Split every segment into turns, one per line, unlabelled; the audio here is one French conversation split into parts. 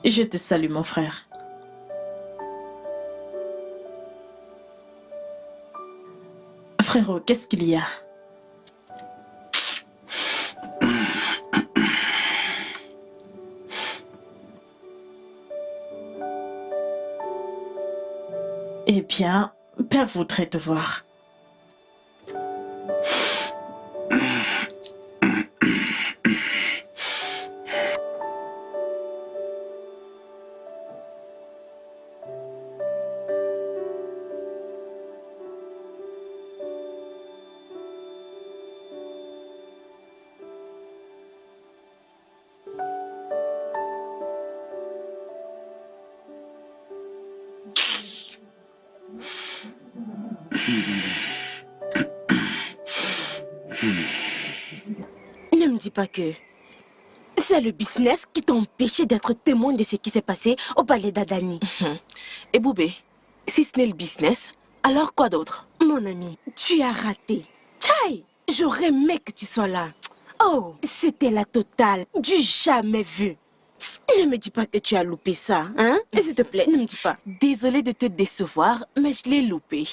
Je te salue, mon frère. Frérot, qu'est-ce qu'il y a? Eh bien, Père voudrait te voir.
Ne me dis pas que c'est le business qui t'a empêché d'être témoin de ce qui s'est passé au palais d'Adani.
Et Boubé, si ce n'est le business, alors quoi d'autre?
Mon ami, tu as raté. Tchaï, j'aurais aimé que tu sois là. Oh, c'était la totale, du jamais vu. Ne me dis pas que tu as loupé ça, hein? S'il te plaît, ne me dis pas.
Désolée de te décevoir, mais je l'ai loupé.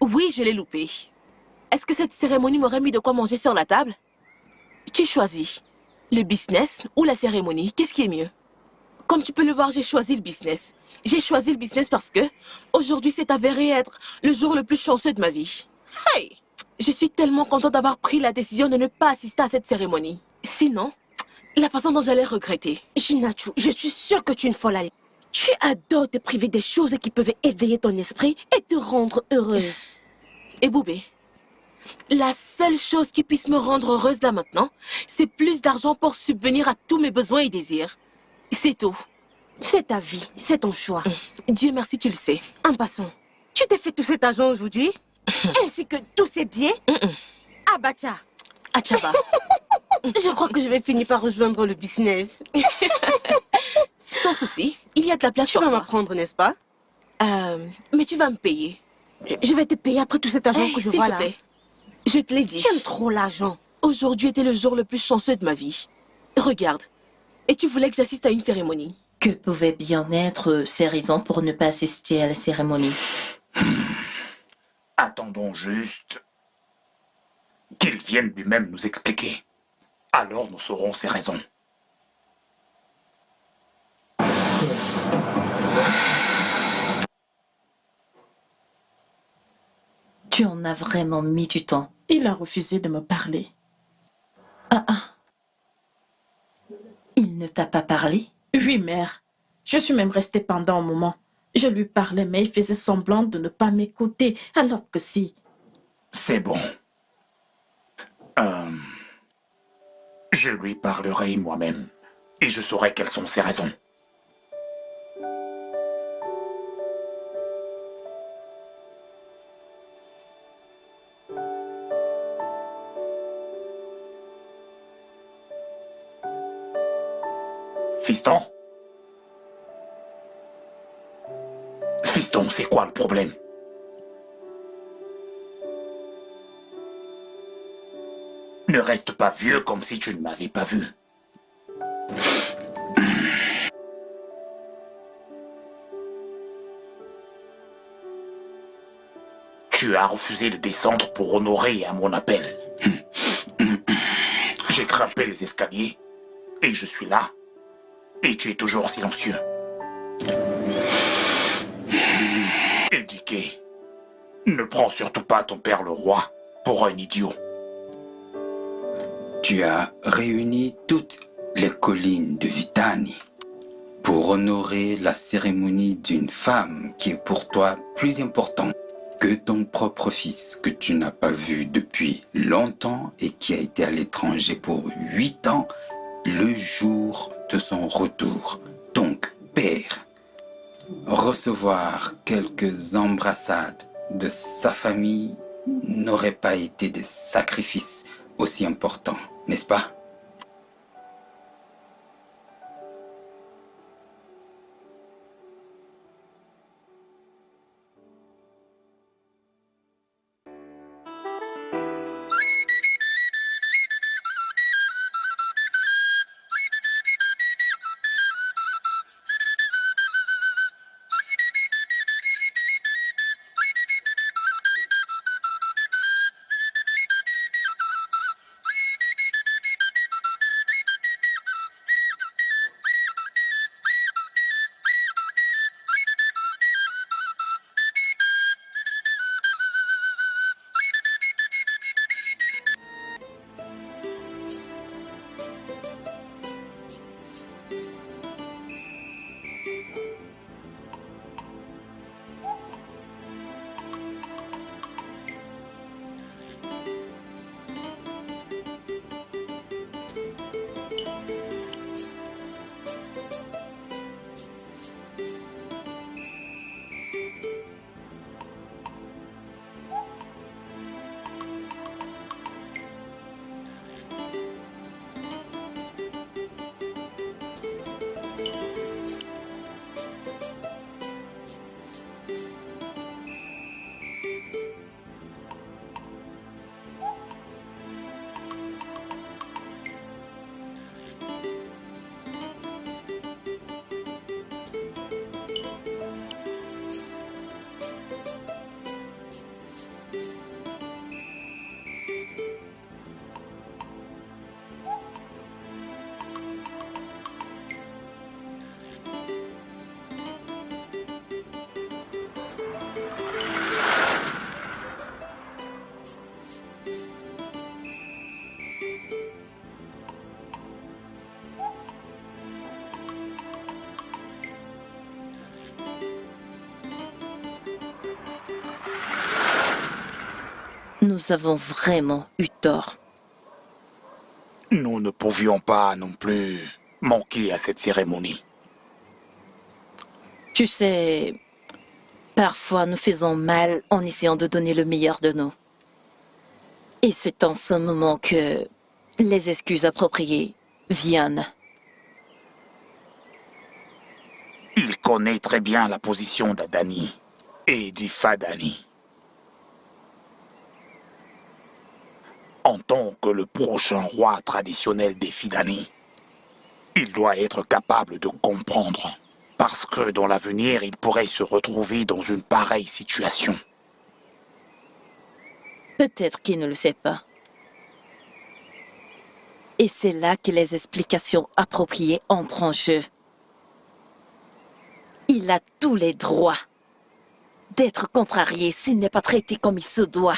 Oui, je l'ai loupé. Est-ce que cette cérémonie m'aurait mis de quoi manger sur la table? Tu choisis. Le business ou la cérémonie, qu'est-ce qui est mieux? Comme tu peux le voir, j'ai choisi le business. J'ai choisi le business parce que aujourd'hui s'est avéré être le jour le plus chanceux de ma vie. Hey! Je suis tellement contente d'avoir pris la décision de ne pas assister à cette cérémonie. Sinon, la façon dont j'allais regretter.
Jinachu, je suis sûre que tu es une folle à l'idée. Tu adores te priver des choses qui peuvent éveiller ton esprit et te rendre heureuse.
Et Boubé, la seule chose qui puisse me rendre heureuse là maintenant, c'est plus d'argent pour subvenir à tous mes besoins et désirs. C'est tout.
C'est ta vie, c'est ton choix.
Dieu merci, tu le sais.
En passant, tu t'es fait tout cet argent aujourd'hui, ainsi que tous ces billets. Abacha.
Achaba.
Je crois que je vais finir par rejoindre le business.
Sans souci, il y a de la place
Tu
pour
vas
toi.
m'apprendre, n'est-ce pas?
Mais tu vas me payer.
Je vais te payer après tout cet argent
Hey,
que je
s'il
vois
te
là.
plaît. Je te l'ai dit.
J'aime trop l'argent.
Aujourd'hui était le jour le plus chanceux de ma vie. Regarde. Et tu voulais que j'assiste à une cérémonie.
Que pouvaient bien être ces raisons pour ne pas assister à la cérémonie?
Attendons juste qu'il vienne lui-même nous expliquer. Alors nous saurons ses raisons.
Tu en as vraiment mis du temps.
Il a refusé de me parler.
Il ne t'a pas parlé?
Oui, mère. Je suis même restée pendant un moment. Je lui parlais, mais il faisait semblant de ne pas m'écouter, alors que si.
C'est bon. Je lui parlerai moi-même et je saurai quelles sont ses raisons. Fiston? Fiston, c'est quoi le problème? Ne reste pas vieux comme si tu ne m'avais pas vu. Tu as refusé de descendre pour honorer à mon appel. J'ai grimpé les escaliers et je suis là. Et tu es toujours silencieux. Édiqué, ne prends surtout pas ton père le roi pour un idiot.
Tu as réuni toutes les collines de Vitani pour honorer la cérémonie d'une femme qui est pour toi plus importante que ton propre fils que tu n'as pas vu depuis longtemps et qui a été à l'étranger pour 8 ans le jour de son retour. Donc, père, recevoir quelques embrassades de sa famille n'aurait pas été des sacrifices aussi importants, n'est-ce pas?
Nous avons vraiment eu tort.
Nous ne pouvions pas non plus manquer à cette cérémonie.
Tu sais, parfois nous faisons mal en essayant de donner le meilleur de nous. Et c'est en ce moment que les excuses appropriées viennent.
Il connaît très bien la position d'Adani et d'Ifadani. En tant que le prochain roi traditionnel des Fidani, il doit être capable de comprendre, parce que dans l'avenir, il pourrait se retrouver dans une pareille situation.
Peut-être qu'il ne le sait pas. Et c'est là que les explications appropriées entrent en jeu. Il a tous les droits d'être contrarié s'il n'est pas traité comme il se doit.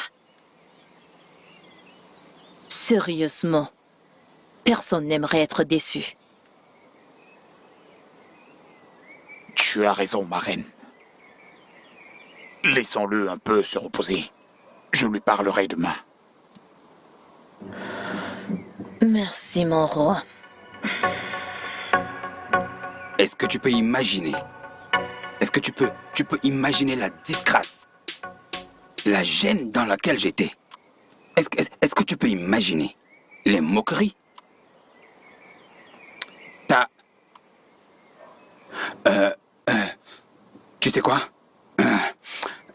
Sérieusement, personne n'aimerait être déçu.
Tu as raison, ma reine. Laissons-le un peu se reposer. Je lui parlerai demain.
Merci, mon roi.
Est-ce que tu peux imaginer? Est-ce que tu peux imaginer la disgrâce? La gêne dans laquelle j'étais? Est-ce que tu peux imaginer les moqueries? Tu sais quoi?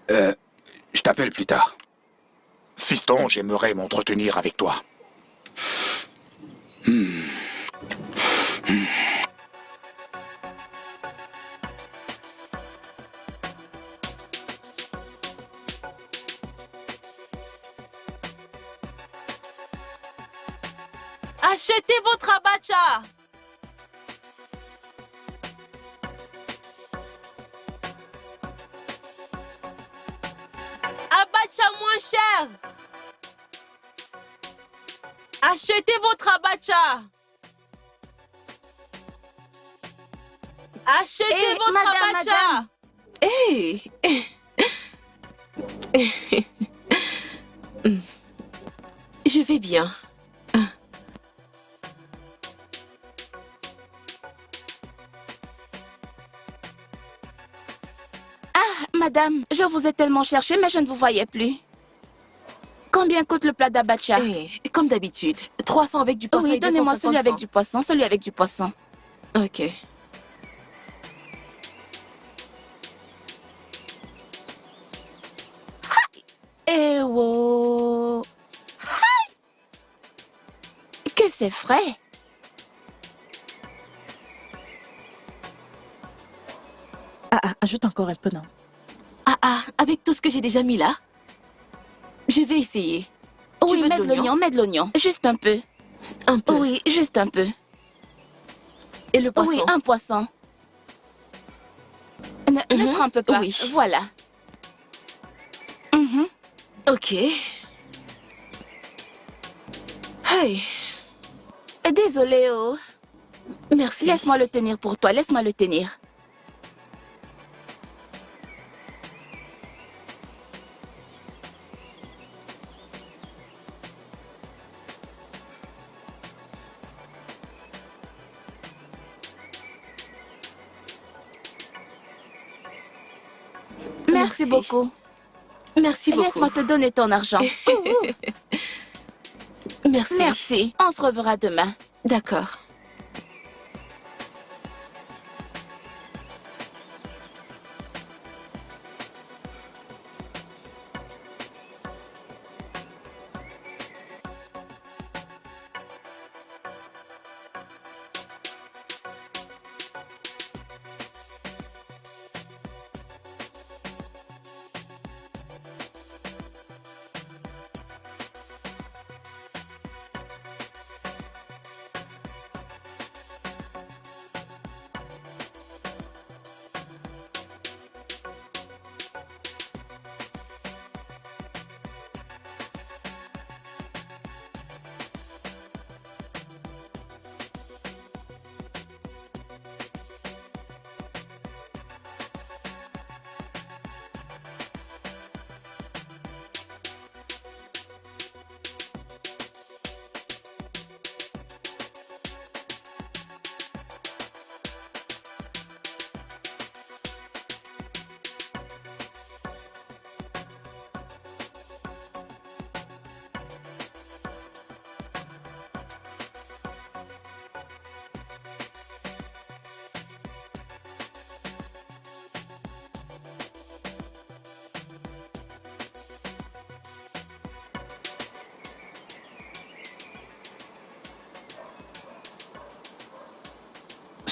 Je t'appelle plus tard.
Fiston, j'aimerais m'entretenir avec toi.
Achetez votre abacha! Abacha moins cher! Achetez votre abacha! Achetez votre
madame,
abacha! Hé! Je vais bien.
Madame, je vous ai tellement cherché, mais je ne vous voyais plus. Combien coûte le plat d'abacha?
Comme d'habitude, 300 avec du poisson
Oui,
et
donnez-moi
250
celui avec
sans.
du poisson, celui avec du poisson.
Ok.
Eh oh! Que c'est frais!
Ajoute encore un peu, non?
Avec tout ce que j'ai déjà mis là, je vais essayer. Tu
Oui,
veux
mets de l'oignon, mets de l'oignon. Juste un peu.
Un peu.
Oui, juste un peu.
Et le poisson?
Oui, un poisson. Ne trempe pas.
Oui.
Voilà.
Ok. Hey,
Désolée, oh.
merci.
Laisse-moi le tenir pour toi, laisse-moi le tenir. Merci beaucoup.
Merci beaucoup.
Laisse-moi te donner ton argent.
Merci.
Merci. On se reverra demain.
D'accord.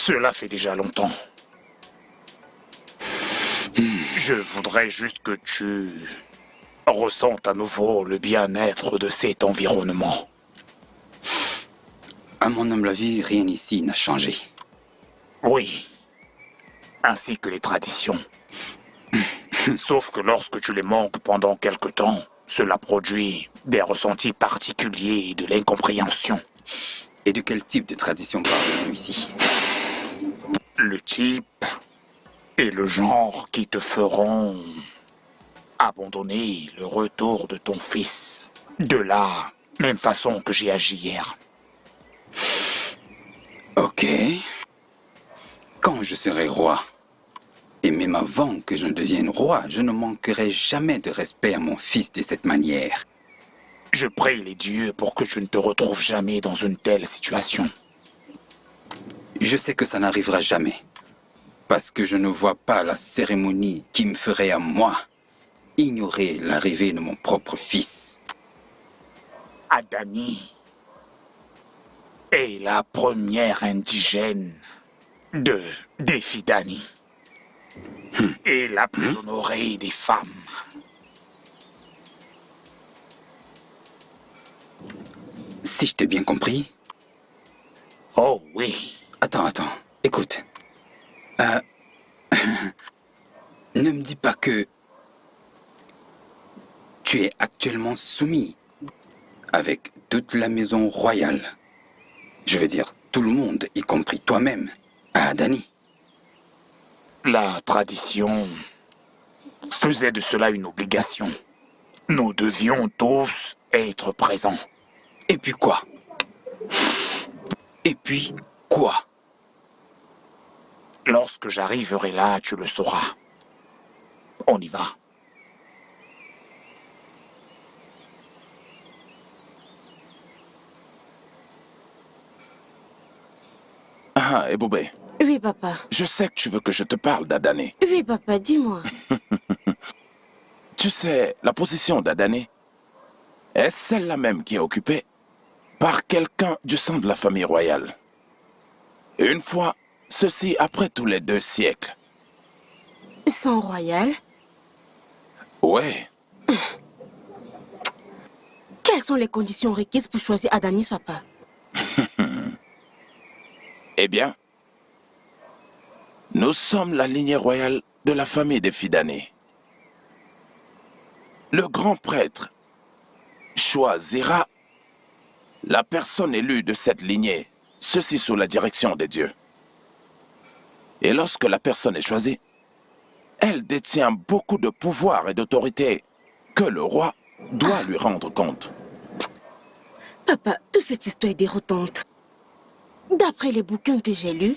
Cela fait déjà longtemps. Je voudrais juste que tu ressentes à nouveau le bien-être de cet environnement.
À mon humble avis, rien ici n'a changé.
Oui, ainsi que les traditions. Sauf que lorsque tu les manques pendant quelque temps, cela produit des ressentis particuliers et de l'incompréhension.
Et de quel type de tradition parlons-nous ici?
Le type et le genre qui te feront abandonner le retour de ton fils. De la même façon que j'ai agi hier.
Ok. Quand je serai roi, et même avant que je ne devienne roi, je ne manquerai jamais de respect à mon fils de cette manière.
Je prie les dieux pour que tu ne te retrouves jamais dans une telle situation.
Je sais que ça n'arrivera jamais. Parce que je ne vois pas la cérémonie qui me ferait à moi ignorer l'arrivée de mon propre fils.
Adani est la première indigène des Fidani. Et la plus honorée des femmes.
Si je t'ai bien compris...
Oh oui.
Attends, écoute. Ne me dis pas que... tu es actuellement soumis avec toute la maison royale. Je veux dire, tout le monde, y compris toi-même, à Adani.
La tradition faisait de cela une obligation. Nous devions tous être présents.
Et puis quoi? Et puis quoi?
Lorsque j'arriverai là, tu le sauras. On y va.
Ah, Eboubé,
Oui, papa.
je sais que tu veux que je te parle d'Adané.
Oui, papa, dis-moi.
Tu sais, la position d'Adané est celle-là même qui est occupée par quelqu'un du sang de la famille royale. Une fois, ceci après tous les 2 siècles.
Sang royal?
Ouais,
Quelles sont les conditions requises pour choisir Adanis, papa?
eh bien, nous sommes la lignée royale de la famille des Fidani. Le grand prêtre choisira la personne élue de cette lignée, ceci sous la direction des dieux. Et lorsque la personne est choisie, elle détient beaucoup de pouvoir et d'autorité que le roi doit lui rendre compte.
Papa, toute cette histoire est déroutante. D'après les bouquins que j'ai lus,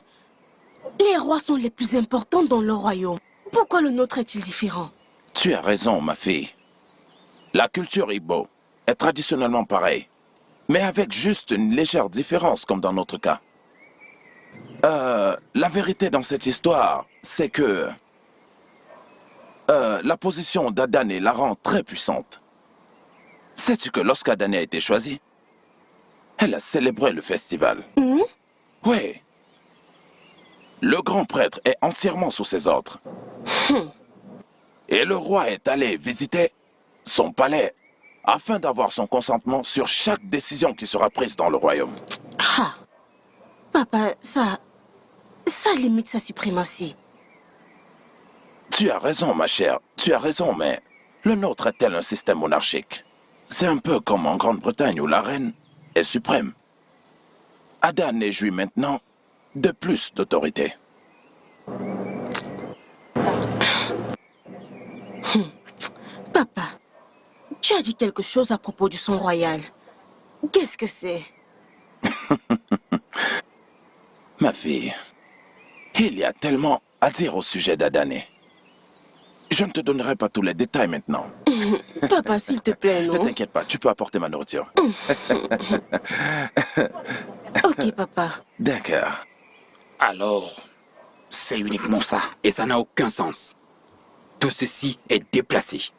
les rois sont les plus importants dans le royaume. Pourquoi le nôtre est-il différent?
Tu as raison, ma fille. La culture Igbo est traditionnellement pareille, mais avec juste une légère différence comme dans notre cas. La vérité dans cette histoire, c'est que la position d'Adané la rend très puissante. Sais-tu que lorsqu'Adané a été choisie, elle a célébré le festival. Oui. Le grand prêtre est entièrement sous ses ordres. Et le roi est allé visiter son palais afin d'avoir son consentement sur chaque décision qui sera prise dans le royaume.
Ah, papa, ça limite sa suprématie.
Tu as raison, ma chère, tu as raison, mais le nôtre est tel un système monarchique. C'est un peu comme en Grande-Bretagne où la reine est suprême. Adane jouit maintenant de plus d'autorité.
Papa, tu as dit quelque chose à propos du sang royal. Qu'est-ce que c'est?
Ma fille, il y a tellement à dire au sujet d'Adané. Je ne te donnerai pas tous les détails maintenant.
Papa, s'il te plaît,
Ne
non?
t'inquiète pas, tu peux apporter ma nourriture.
Ok, papa.
D'accord.
Alors, c'est uniquement ça.
Et ça n'a aucun sens. Tout ceci est déplacé.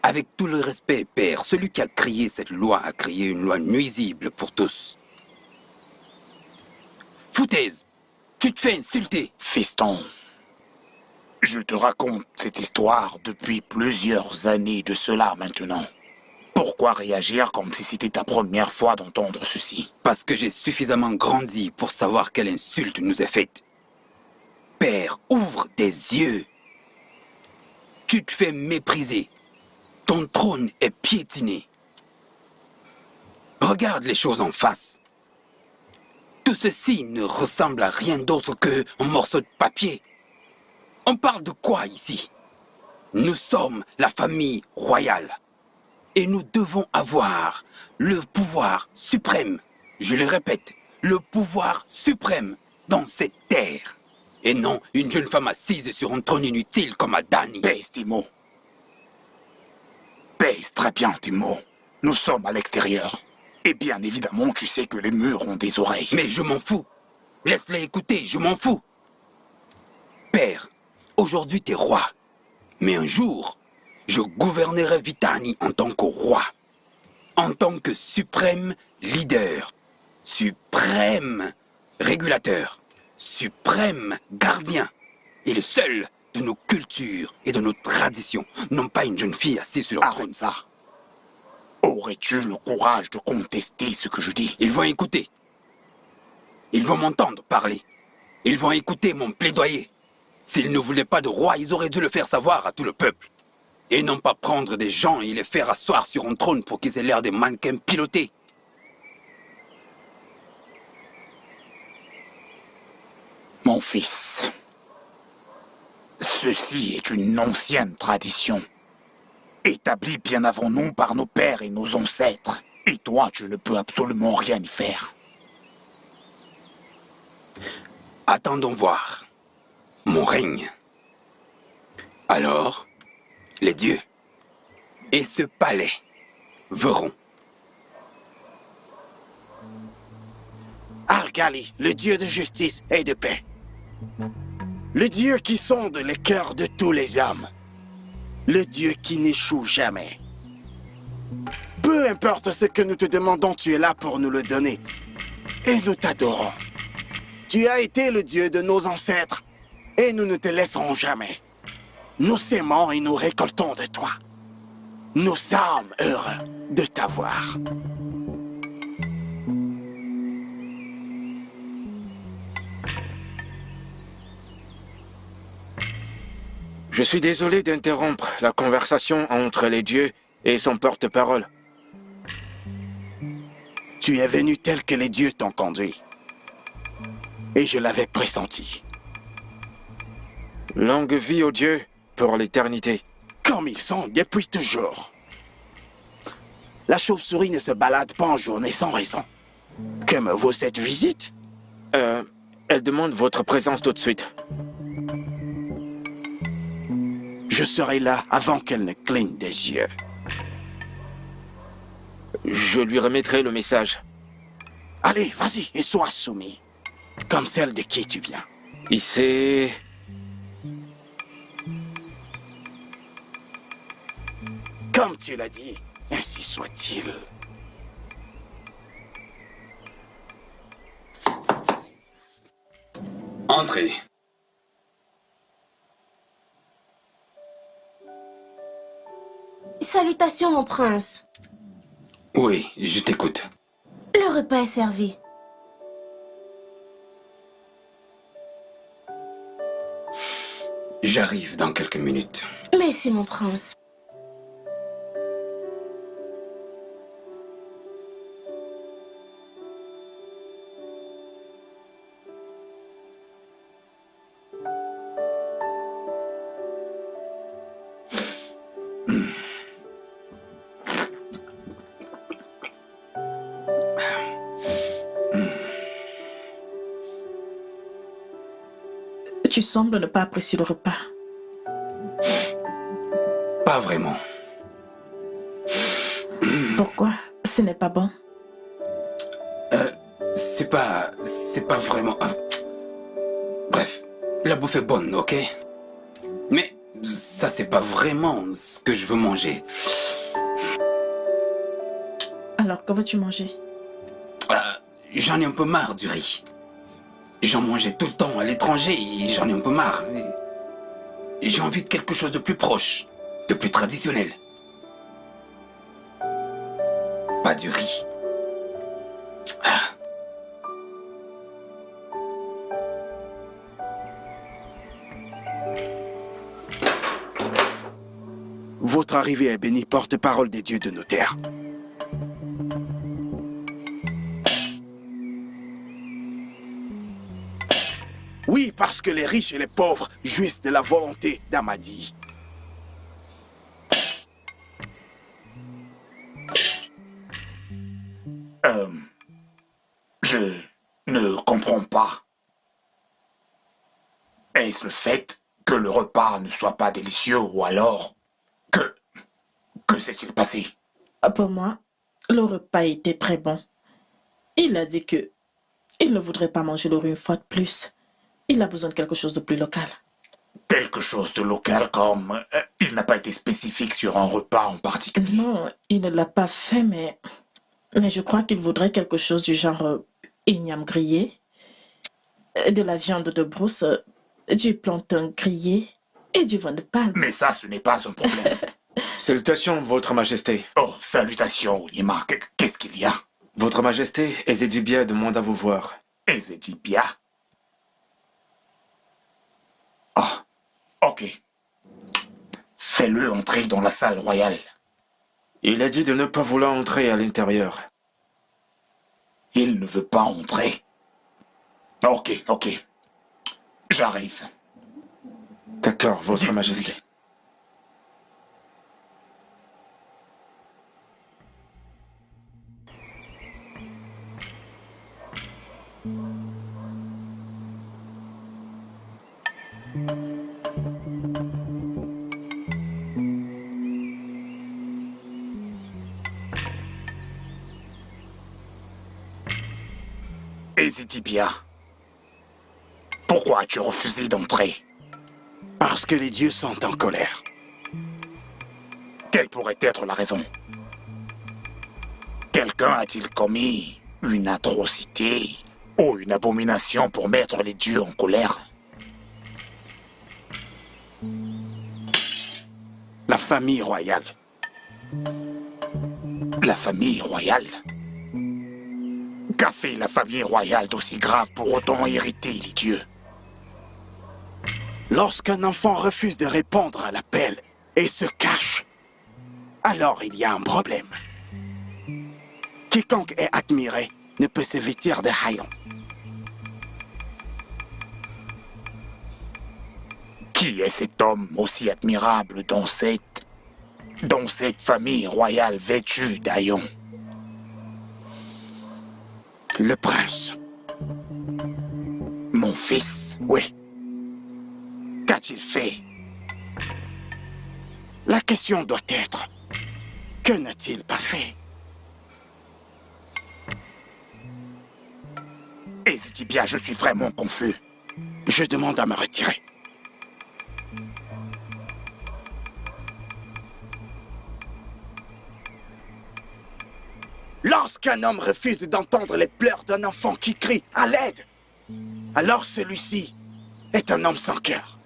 Avec tout le respect, père, celui qui a créé cette loi a créé une loi nuisible pour tous. Foutaise! Tu te fais insulter.
Fiston, je te raconte cette histoire depuis plusieurs années de cela maintenant. Pourquoi réagir comme si c'était ta première fois d'entendre ceci?
Parce que j'ai suffisamment grandi pour savoir quelle insulte nous est faite. Père, ouvre tes yeux. Tu te fais mépriser. Ton trône est piétiné. Regarde les choses en face. Tout ceci ne ressemble à rien d'autre qu'un morceau de papier. On parle de quoi ici? Nous sommes la famille royale. Et nous devons avoir le pouvoir suprême. Je le répète, le pouvoir suprême dans cette terre. Et non une jeune femme assise sur un trône inutile comme Adani.
Pèse tes mots. Pèse très bien tes mots. Nous sommes à l'extérieur. Et bien évidemment, tu sais que les murs ont des oreilles.
Mais je m'en fous. Laisse-les écouter, je m'en fous. Père, aujourd'hui t'es roi. Mais un jour, je gouvernerai Vitani en tant que roi. En tant que suprême leader. Suprême régulateur. Suprême gardien. Et le seul de nos cultures et de nos traditions. Non pas une jeune fille assise sur un trône.
Arrête ça. Aurais-tu le courage de contester ce que je dis?
Ils vont écouter. Ils vont m'entendre parler. Ils vont écouter mon plaidoyer. S'ils ne voulaient pas de roi, ils auraient dû le faire savoir à tout le peuple. Et non pas prendre des gens et les faire asseoir sur un trône pour qu'ils aient l'air des mannequins pilotés.
Mon fils, ceci est une ancienne tradition, établie bien avant nous par nos pères et nos ancêtres. Et toi, tu ne peux absolument rien y faire.
Attendons voir mon règne. Alors, les dieux et ce palais verront.
Argali, le dieu de justice et de paix. Le dieu qui sonde les cœurs de tous les hommes. Le dieu qui n'échoue jamais. Peu importe ce que nous te demandons, tu es là pour nous le donner. Et nous t'adorons. Tu as été le dieu de nos ancêtres. Et nous ne te laisserons jamais. Nous s'aimons et nous récoltons de toi. Nous sommes heureux de t'avoir.
Je suis désolé d'interrompre la conversation entre les dieux et son porte-parole.
Tu es venu tel que les dieux t'ont conduit. Et je l'avais pressenti.
Longue vie aux dieux pour l'éternité.
Comme ils sont depuis toujours. La chauve-souris ne se balade pas en journée sans raison. Que me vaut cette visite?
Elle demande votre présence tout de suite.
Je serai là avant qu'elle ne cligne des yeux.
Je lui remettrai le message.
Allez, vas-y et sois soumis. Comme celle de qui tu viens.
Il sait...
Comme tu l'as dit, ainsi soit-il.
Entrez.
Salutations, mon prince.
Oui, je t'écoute.
Le repas est servi.
J'arrive dans quelques minutes.
Merci, mon prince.
Tu sembles ne pas apprécier le repas.
Pas vraiment.
Pourquoi? Ce n'est pas bon.
C'est pas vraiment... Bref, la bouffe est bonne, ok? Mais ça, c'est pas vraiment ce que je veux manger.
Alors, que veux-tu manger?
J'en ai un peu marre du riz. J'en mangeais tout le temps à l'étranger et j'en ai un peu marre. J'ai envie de quelque chose de plus proche, de plus traditionnel. Pas du riz. Ah.
Votre arrivée est bénie, porte-parole des dieux de nos terres. Oui, parce que les riches et les pauvres jouissent de la volonté d'Amadi.
Je ne comprends pas. Est-ce le fait que le repas ne soit pas délicieux ou alors que... Que s'est-il passé?
Pour moi, le repas était très bon. Il a dit que il ne voudrait pas manger le riz une fois de plus. Il a besoin de quelque chose de plus local.
Quelque chose de local comme... il n'a pas été spécifique sur un repas en particulier.
Non, il ne l'a pas fait, mais je crois qu'il voudrait quelque chose du genre igname grillé, de la viande de brousse, du plantain grillé et du vin de palme.
Mais ça, ce n'est pas un problème.
Salutations, Votre Majesté.
Oh, salutations, Onyema. Qu'est-ce qu'il y a?
Votre Majesté, Ezedibia demande à vous voir.
Ezedibia? Ah, ok. Fais-le entrer dans la salle royale.
Il a dit de ne pas vouloir entrer à l'intérieur.
Il ne veut pas entrer? Ok, ok. J'arrive.
D'accord, Votre Majesté.
Ezedibia, pourquoi as-tu refusé d'entrer?
Parce que les dieux sont en colère.
Quelle pourrait être la raison? Quelqu'un a-t-il commis une atrocité ou une abomination pour mettre les dieux en colère?
La famille royale.
La famille royale? Qu'a fait la famille royale d'aussi grave pour autant hériter les dieux?
Lorsqu'un enfant refuse de répondre à l'appel et se cache, alors il y a un problème. Quiconque est admiré ne peut se vêtir de haillons.
Qui est cet homme aussi admirable dans cette famille royale vêtue d'haillons?
Le prince.
Mon fils?
Oui.
Qu'a-t-il fait?
La question doit être, que n'a-t-il pas fait?
Ezedibia, je suis vraiment confus.
Je demande à me retirer. Lorsqu'un homme refuse d'entendre les pleurs d'un enfant qui crie à l'aide, alors celui-ci est un homme sans cœur.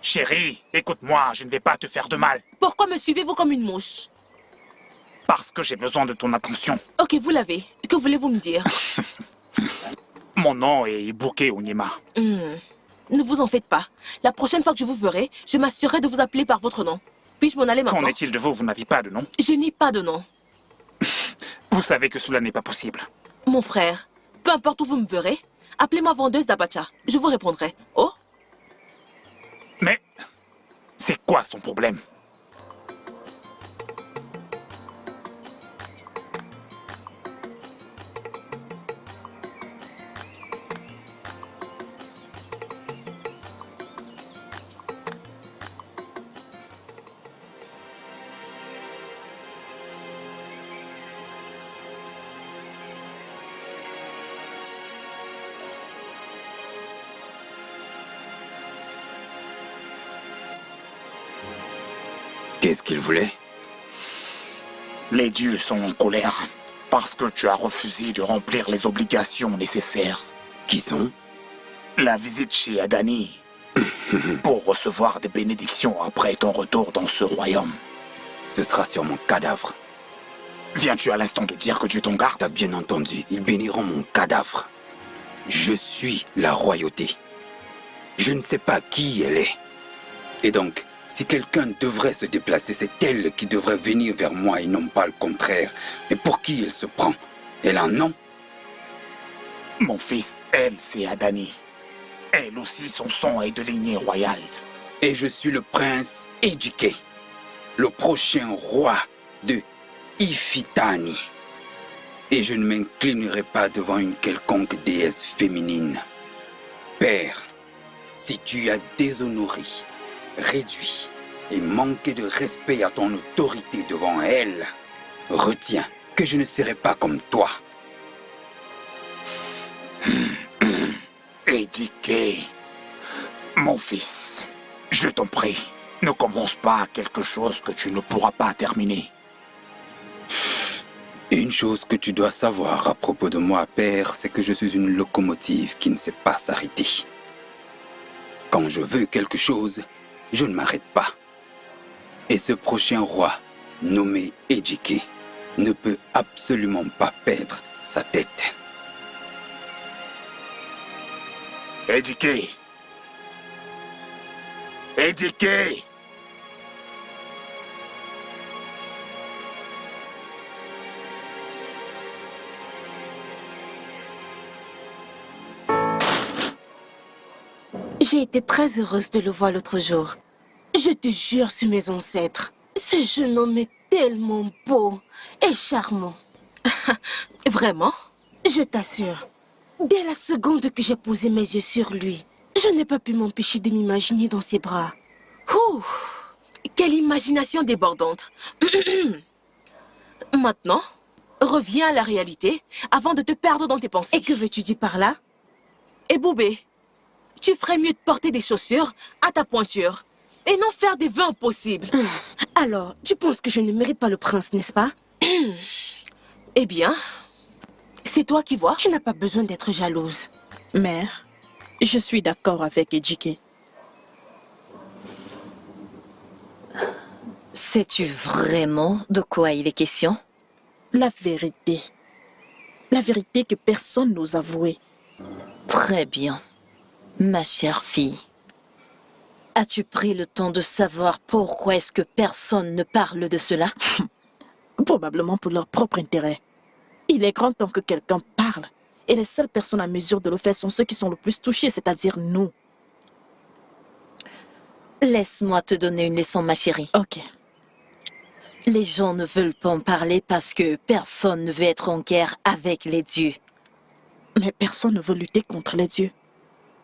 Chérie, écoute-moi, je ne vais pas te faire de mal.
Pourquoi me suivez-vous comme une mouche?
Parce que j'ai besoin de ton attention.
Ok, vous l'avez. Que voulez-vous me dire?
Mon nom est Ibuke Onyema.
Ne vous en faites pas. La prochaine fois que je vous verrai, je m'assurerai de vous appeler par votre nom. Puis-je m'en aller maintenant?
Qu'en est-il de vous? Vous n'avez pas de nom?
Je n'ai pas de nom.
Vous savez que cela n'est pas possible.
Mon frère, peu importe où vous me verrez, appelez-moi vendeuse d'abacha. Je vous répondrai. Oh?
Mais c'est quoi son problème?
Qu'est-ce qu'il voulait?
Les dieux sont en colère parce que tu as refusé de remplir les obligations nécessaires.
Qui sont?
La visite chez Adani pour recevoir des bénédictions après ton retour dans ce royaume.
Ce sera sur mon cadavre.
Viens-tu à l'instant de dire que Dieu t'en garde?
T'as bien entendu, ils béniront mon cadavre. Je suis la royauté. Je ne sais pas qui elle est. Et donc, si quelqu'un devrait se déplacer, c'est elle qui devrait venir vers moi et non pas le contraire. Mais pour qui elle se prend? Elle a un nom?
Mon fils, elle, c'est Adani. Elle aussi, son sang est de lignée royale.
Et je suis le prince Ejike, le prochain roi de Ifitani. Et je ne m'inclinerai pas devant une quelconque déesse féminine. Père, si tu as déshonoré, réduit et manqué de respect à ton autorité devant elle, retiens que je ne serai pas comme toi.
Ejike, mon fils, je t'en prie, ne commence pas quelque chose que tu ne pourras pas terminer.
Une chose que tu dois savoir à propos de moi, père, c'est que je suis une locomotive qui ne sait pas s'arrêter. Quand je veux quelque chose, je ne m'arrête pas. Et ce prochain roi, nommé Ejike, ne peut absolument pas perdre sa tête.
Ejike! Ejike!
J'ai été très heureuse de le voir l'autre jour. Je te jure sur mes ancêtres, ce jeune homme est tellement beau et charmant.
Vraiment?
Je t'assure, dès la seconde que j'ai posé mes yeux sur lui, je n'ai pas pu m'empêcher de m'imaginer dans ses bras.
Ouh, quelle imagination débordante. Maintenant, reviens à la réalité avant de te perdre dans tes pensées.
Et que veux-tu dire par là?
Et Boubé, tu ferais mieux de porter des chaussures à ta pointure et non faire des vœux impossibles.
Alors, tu penses que je ne mérite pas le prince, n'est-ce pas?
Eh bien, c'est toi qui vois.
Tu n'as pas besoin d'être jalouse.
Mère, je suis d'accord avec Ejike.
Sais-tu vraiment de quoi il est question?
La vérité. La vérité que personne n'ose avouer.
Très bien. Ma chère fille, as-tu pris le temps de savoir pourquoi est-ce que personne ne parle de cela?
Probablement pour leur propre intérêt. Il est grand temps que quelqu'un parle. Et les seules personnes à mesure de le faire sont ceux qui sont le plus touchés, c'est-à-dire nous.
Laisse-moi te donner une leçon, ma chérie.
Ok.
Les gens ne veulent pas en parler parce que personne ne veut être en guerre avec les dieux.
Mais personne ne veut lutter contre les dieux.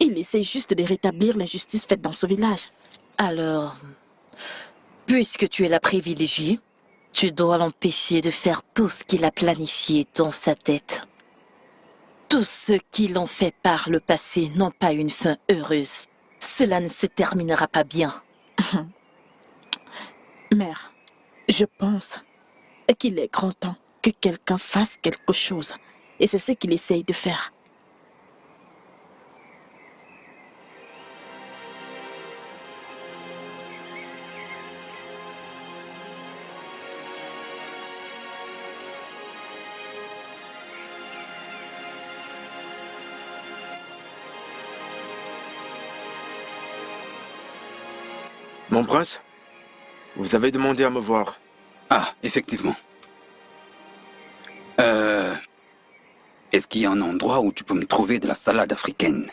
Il essaie juste de rétablir l'injustice faite dans ce village.
Alors, puisque tu es la privilégiée, tu dois l'empêcher de faire tout ce qu'il a planifié dans sa tête. Tous ceux qui l'ont fait par le passé n'ont pas une fin heureuse. Cela ne se terminera pas bien.
Mère, je pense qu'il est grand temps que quelqu'un fasse quelque chose. Et c'est ce qu'il essaye de faire.
Mon prince, vous avez demandé à me voir.
Ah, effectivement. Est-ce qu'il y a un endroit où tu peux me trouver de la salade africaine?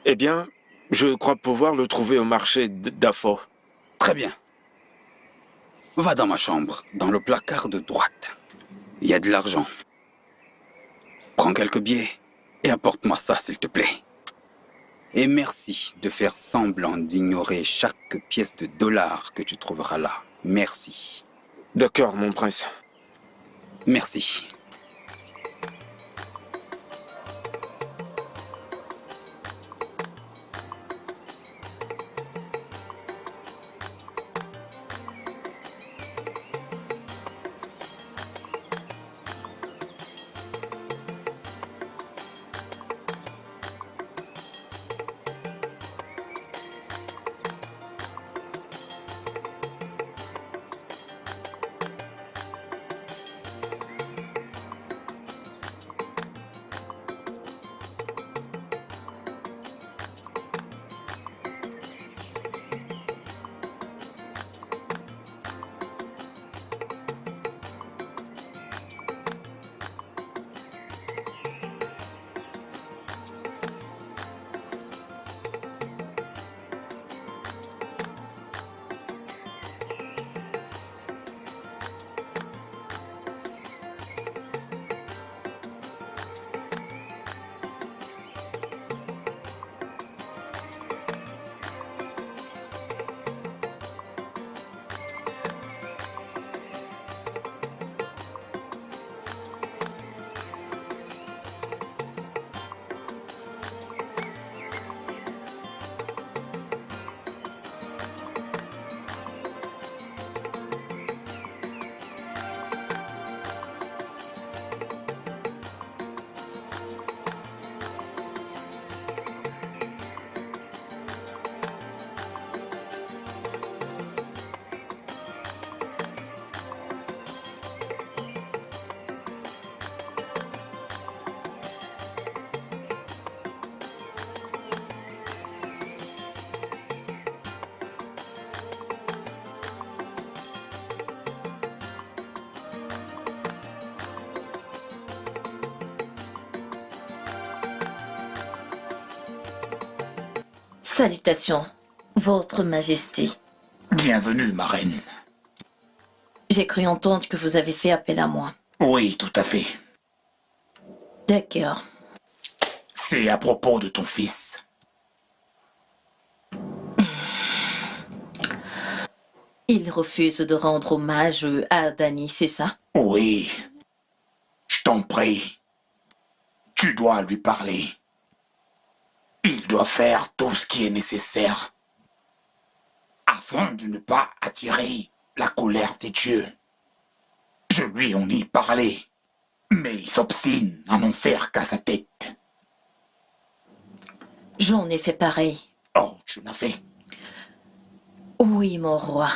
Eh bien, je crois pouvoir le trouver au marché d'Afo.
Très bien. Va dans ma chambre, dans le placard de droite. Il y a de l'argent. Prends quelques billets et apporte-moi ça, s'il te plaît. Et merci de faire semblant d'ignorer chaque pièce de dollar que tu trouveras là. Merci.
D'accord, mon prince.
Merci.
Salutations, Votre Majesté.
Bienvenue, ma reine.
J'ai cru entendre que vous avez fait appel à moi.
Oui, tout à fait.
D'accord.
C'est à propos de ton fils.
Il refuse de rendre hommage à Dany, c'est ça?
Oui. Je t'en prie. Tu dois lui parler. Il doit faire tout ce qui est nécessaire afin de ne pas attirer la colère des dieux. Je lui en ai parlé, mais il s'obstine à n'en faire qu'à sa tête.
J'en ai fait pareil.
Oh, tu l'as fait.
Oui, mon roi.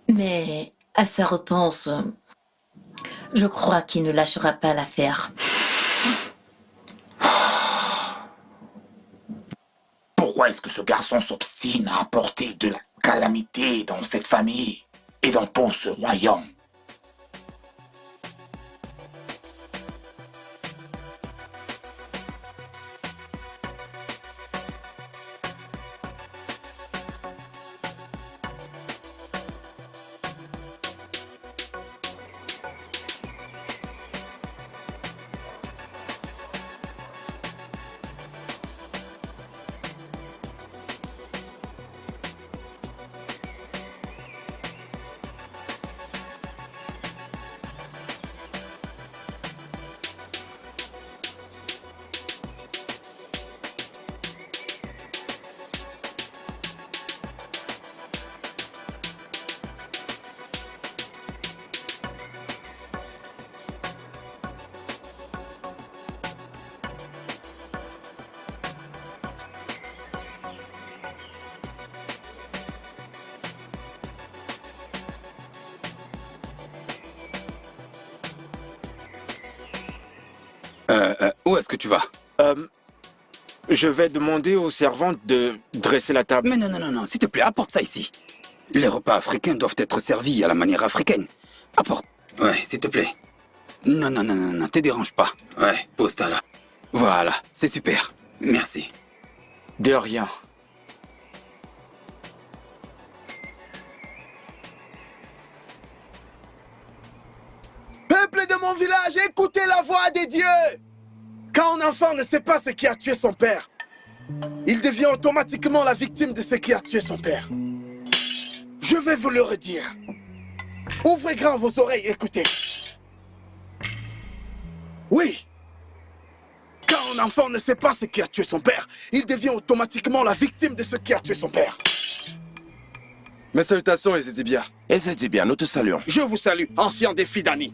Mais à sa réponse, je crois qu'il ne lâchera pas l'affaire.
Pourquoi est-ce que ce garçon s'obstine à apporter de la calamité dans cette famille et dans tout ce royaume?
Où est-ce que tu vas?
Je vais demander aux servantes de dresser la table.
Mais non, non, non, non, s'il te plaît, apporte ça ici. Les repas africains doivent être servis à la manière africaine. Apporte. Ouais, s'il te plaît. Non, non, non, non, non, te dérange pas. Ouais, pose ça là. Voilà, c'est super. Merci.
De rien.
Peuple de mon village, écoutez la voix des dieux! Quand un enfant ne sait pas ce qui a tué son père, il devient automatiquement la victime de ce qui a tué son père. Je vais vous le redire. Ouvrez grand vos oreilles, écoutez. Oui. Quand un enfant ne sait pas ce qui a tué son père, il devient automatiquement la victime de ce qui a tué son père.
Mes salutations, Ezedibia.
Ezedibia, nous te saluons.
Je vous salue, ancien des Fidani.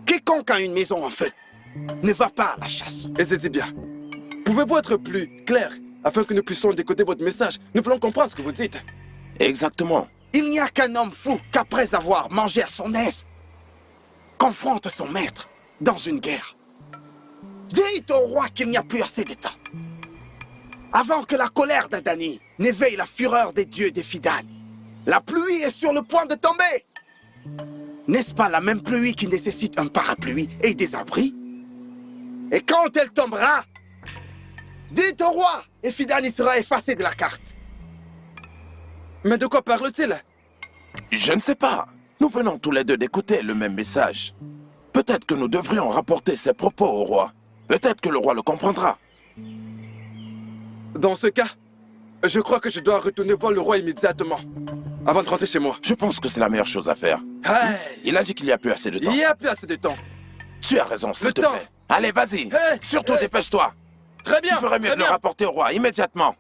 Quiconque a une maison en feu ne va pas à la chasse.
Ezedibia, pouvez-vous être plus clair afin que nous puissions décoder votre message? Nous voulons comprendre ce que vous dites.
Exactement.
Il n'y a qu'un homme fou qu'après avoir mangé à son aise, confronte son maître dans une guerre. Dites au roi qu'il n'y a plus assez de temps. Avant que la colère d'Adani n'éveille la fureur des dieux des Fidani. La pluie est sur le point de tomber. N'est-ce pas la même pluie qui nécessite un parapluie et des abris? Et quand elle tombera, dites au roi, et Fidani sera effacé de la carte.
Mais de quoi parle-t-il?
Je ne sais pas. Nous venons tous les deux d'écouter le même message. Peut-être que nous devrions rapporter ces propos au roi. Peut-être que le roi le comprendra.
Dans ce cas, je crois que je dois retourner voir le roi immédiatement, avant de rentrer chez moi.
Je pense que c'est la meilleure chose à faire.
Hey,
Il a dit qu'il n'y a plus assez de temps.
il n'y a plus assez de temps.
Tu as raison, s'il
Le
te
temps.
plaît. Allez, vas-y.
Hey,
Surtout
hey.
dépêche-toi.
Très bien.
Il ferait mieux
très
de le
bien.
rapporter au roi immédiatement.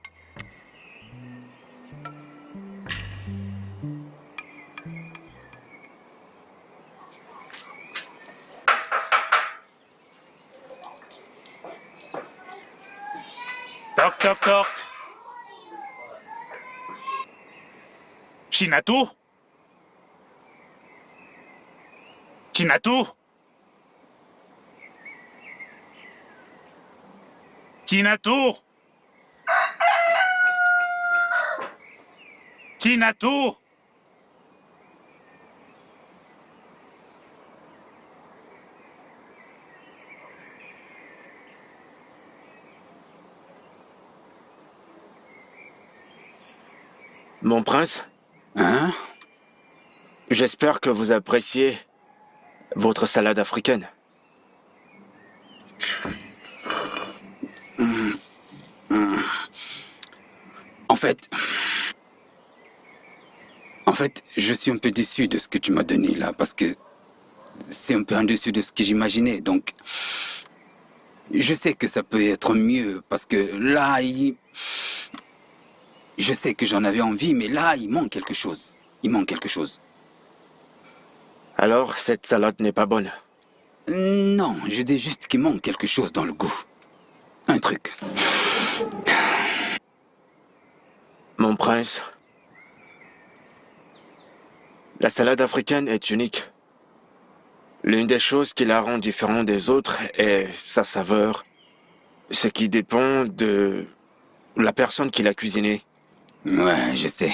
Toc, toc, toc. Chinatu? Chinatu? Chinatu? Chinatu?
Mon prince,
Hein?
j'espère que vous appréciez votre salade africaine.
En fait, je suis un peu déçu de ce que tu m'as donné là, parce que c'est un peu en dessus de ce que j'imaginais, donc je sais que ça peut être mieux, parce que là, je sais que j'en avais envie, mais là, il manque quelque chose. Il manque quelque chose.
Alors, cette salade n'est pas bonne.
Non, je dis juste qu'il manque quelque chose dans le goût. Un truc.
Mon prince, la salade africaine est unique. L'une des choses qui la rend différente des autres est sa saveur, ce qui dépend de la personne qui l'a cuisinée.
Ouais, je sais.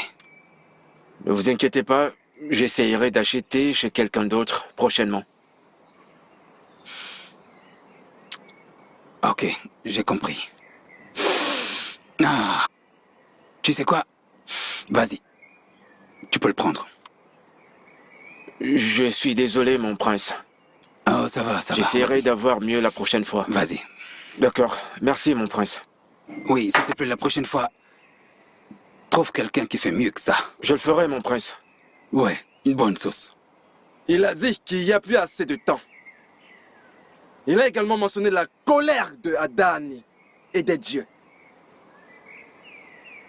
Ne vous inquiétez pas, j'essayerai d'acheter chez quelqu'un d'autre prochainement.
Ok, j'ai compris. Ah, tu sais quoi? Vas-y, tu peux le prendre.
Je suis désolé, mon prince.
Oh, ça va, ça va.
J'essaierai
vas-y.
d'avoir mieux la prochaine fois.
Vas-y.
D'accord, merci, mon prince.
Oui, s'il te plaît, la prochaine fois, trouve quelqu'un qui fait mieux que ça.
Je le ferai, mon prince.
Ouais, une bonne sauce.
Il a dit qu'il n'y a plus assez de temps. Il a également mentionné la colère de Adani et des dieux.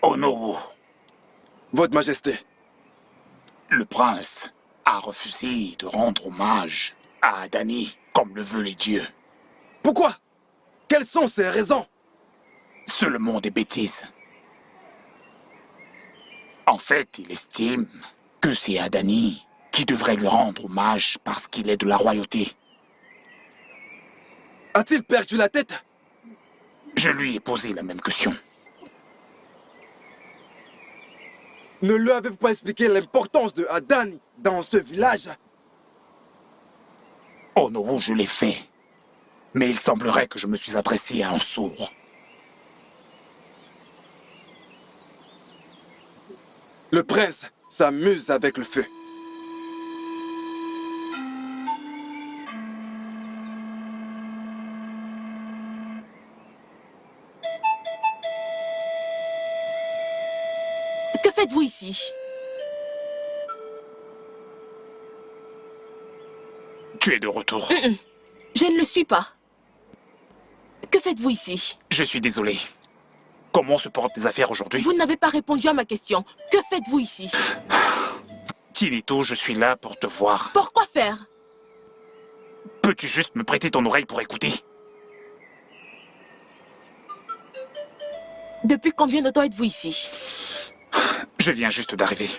Honorou,
Votre Majesté,
le prince a refusé de rendre hommage à Adani comme le veulent les dieux.
pourquoi? Quelles sont ces raisons?
Seulement des bêtises. En fait, il estime que c'est Adani qui devrait lui rendre hommage parce qu'il est de la royauté.
A-t-il perdu la tête?
Je lui ai posé la même question.
Ne lui avez-vous pas expliqué l'importance de Adani dans ce village?
Oh non, je l'ai fait. Mais il semblerait que je me suis adressé à un sourd.
Le prince s'amuse avec le feu.
Que faites-vous ici?
Tu es de retour.
Je ne le suis pas. Que faites-vous ici?
Je suis désolé. Comment se portent les affaires aujourd'hui?
Vous n'avez pas répondu à ma question. Que faites-vous ici?
Tinito, je suis là pour te voir.
Pourquoi faire?
Peux-tu juste me prêter ton oreille pour écouter?
Depuis combien de temps êtes-vous ici?
Je viens juste d'arriver.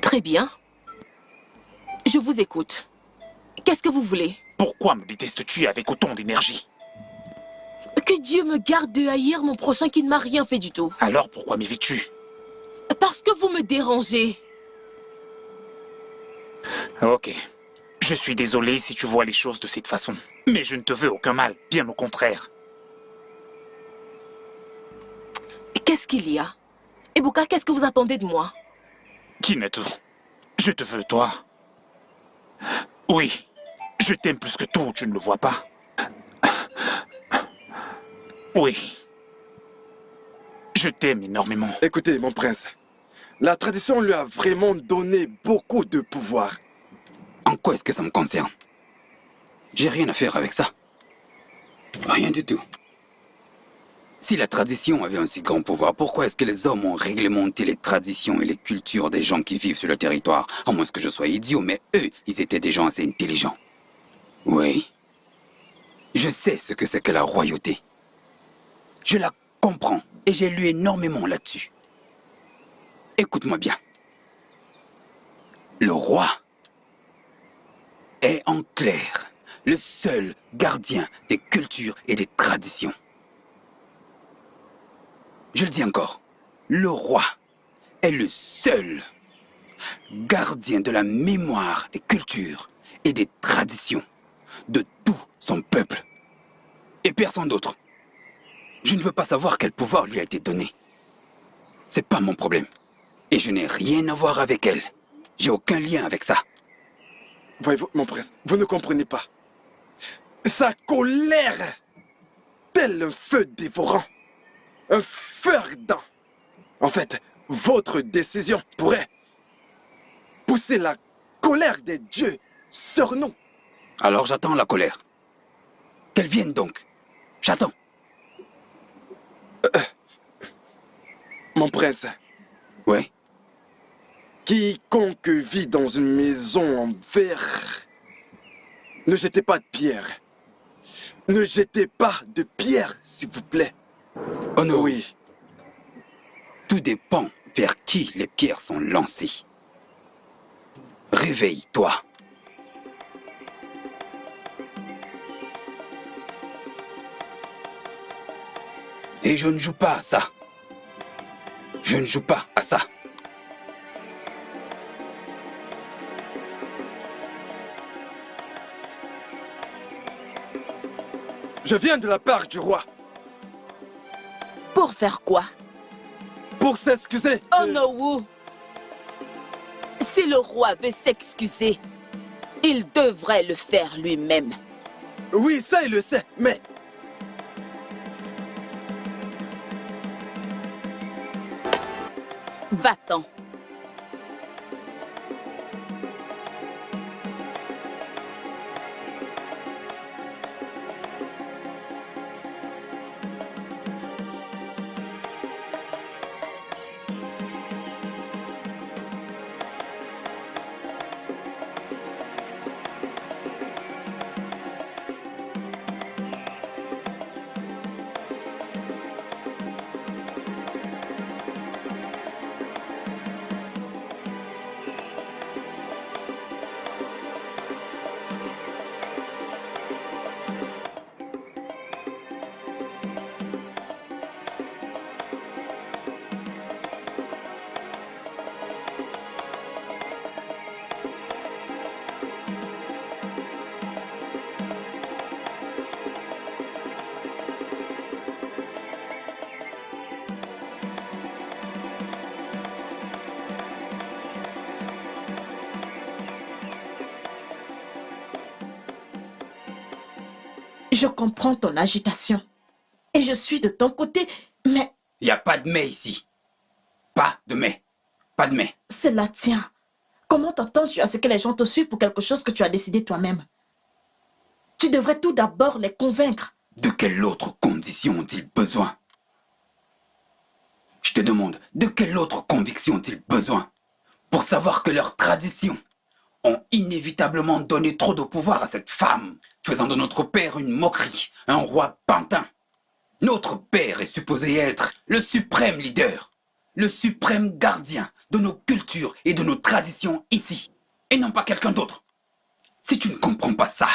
Très bien. Je vous écoute. Qu'est-ce que vous voulez?
Pourquoi me détestes-tu avec autant d'énergie?
Que Dieu me garde de haïr mon prochain qui ne m'a rien fait du tout.
Alors pourquoi m'évites-tu?
Parce que vous me dérangez.
Ok. Je suis désolé si tu vois les choses de cette façon. Mais je ne te veux aucun mal, bien au contraire.
Qu'est-ce qu'il y a? Ebuka, qu'est-ce que vous attendez de moi?
Kineto, je te veux toi. Oui, je t'aime plus que tout, tu ne le vois pas. Oui. Je t'aime énormément.
Écoutez, mon prince, la tradition lui a vraiment donné beaucoup de pouvoir.
En quoi est-ce que ça me concerne? J'ai rien à faire avec ça. Rien du tout. Si la tradition avait un si grand pouvoir, pourquoi est-ce que les hommes ont réglementé les traditions et les cultures des gens qui vivent sur le territoire? À moins que je sois idiot, mais eux, ils étaient des gens assez intelligents. Oui. Je sais ce que c'est que la royauté. Je la comprends et j'ai lu énormément là-dessus. Écoute-moi bien. Le roi est en clair le seul gardien des cultures et des traditions. Je le dis encore, le roi est le seul gardien de la mémoire des cultures et des traditions de tout son peuple. Et personne d'autre. Je ne veux pas savoir quel pouvoir lui a été donné. C'est pas mon problème. Et je n'ai rien à voir avec elle. J'ai aucun lien avec ça.
Voyez-vous, mon prince, vous ne comprenez pas. Sa colère, tel un feu dévorant, un feu ardent. En fait, votre décision pourrait pousser la colère des dieux sur nous.
Alors j'attends la colère. Qu'elle vienne donc. J'attends.
Mon prince.
Oui.
Quiconque vit dans une maison en verre, ne jetez pas de pierre. Ne jetez pas de pierre, s'il vous plaît.
Oh non.
Oui.
Tout dépend vers qui les pierres sont lancées. Réveille-toi. Et je ne joue pas à ça. Je ne joue pas à ça.
Je viens de la part du roi.
Pour faire quoi?
Pour s'excuser.
Oh no! Si le roi veut s'excuser, il devrait le faire lui-même.
Oui, ça il le sait, mais...
Va-t'en.
Je comprends ton agitation. Et je suis de ton côté, mais...
Il n'y a pas de mais ici. Pas de mais. Pas de mais.
C'est la tienne. Comment t'entends-tu à ce que les gens te suivent pour quelque chose que tu as décidé toi-même? Tu devrais tout d'abord les convaincre.
De quelle autre condition ont-ils besoin? Je te demande, de quelle autre conviction ont-ils besoin pour savoir que leurs traditions ont inévitablement donné trop de pouvoir à cette femme, faisant de notre père une moquerie, un roi pantin. Notre père est supposé être le suprême leader, le suprême gardien de nos cultures et de nos traditions ici, et non pas quelqu'un d'autre. Si tu ne comprends pas ça,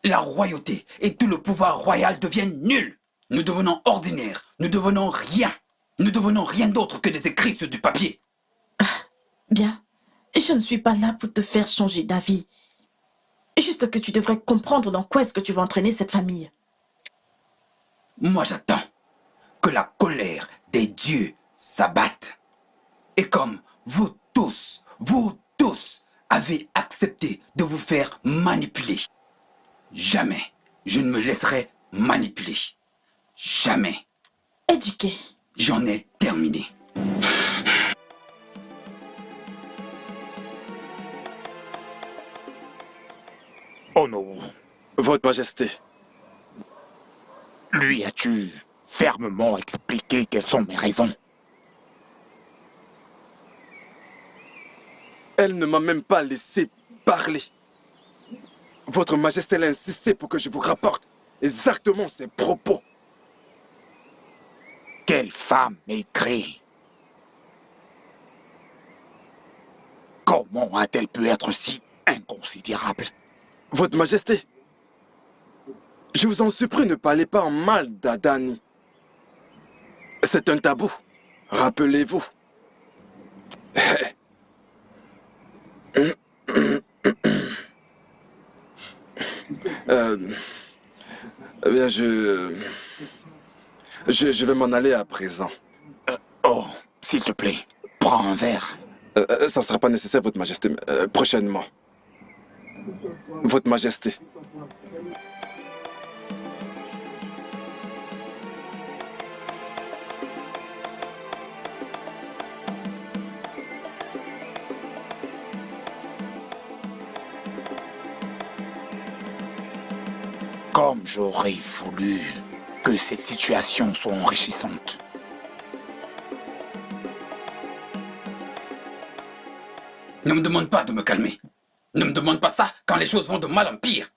la royauté et tout le pouvoir royal deviennent nuls. Nous devenons ordinaires, nous devenons rien. Nous devenons rien d'autre que des écrits sur du papier.
Bien, je ne suis pas là pour te faire changer d'avis. Juste que tu devrais comprendre dans quoi est-ce que tu vas entraîner cette famille.
Moi, j'attends que la colère des dieux s'abatte. Et comme vous tous avez accepté de vous faire manipuler, jamais je ne me laisserai manipuler. Jamais.
Éduqué.
J'en ai terminé.
Oh non.
Votre Majesté.
Lui as-tu fermement expliqué quelles sont mes raisons?
Elle ne m'a même pas laissé parler. Votre Majesté l'a insisté pour que je vous rapporte exactement ses propos.
Quelle femme maigrie! Comment a-t-elle pu être si inconsidérable?
Votre Majesté, je vous en supplie, ne parlez pas en mal d'Adani. C'est un tabou, rappelez-vous. Eh bien, je vais m'en aller à présent.
Oh, s'il te plaît, prends un verre.
Ça ne sera pas nécessaire, Votre Majesté, prochainement. Votre Majesté.
Comme j'aurais voulu que cette situation soit enrichissante.
Ne me demande pas de me calmer. Ne me demande pas ça quand les choses vont de mal en pire.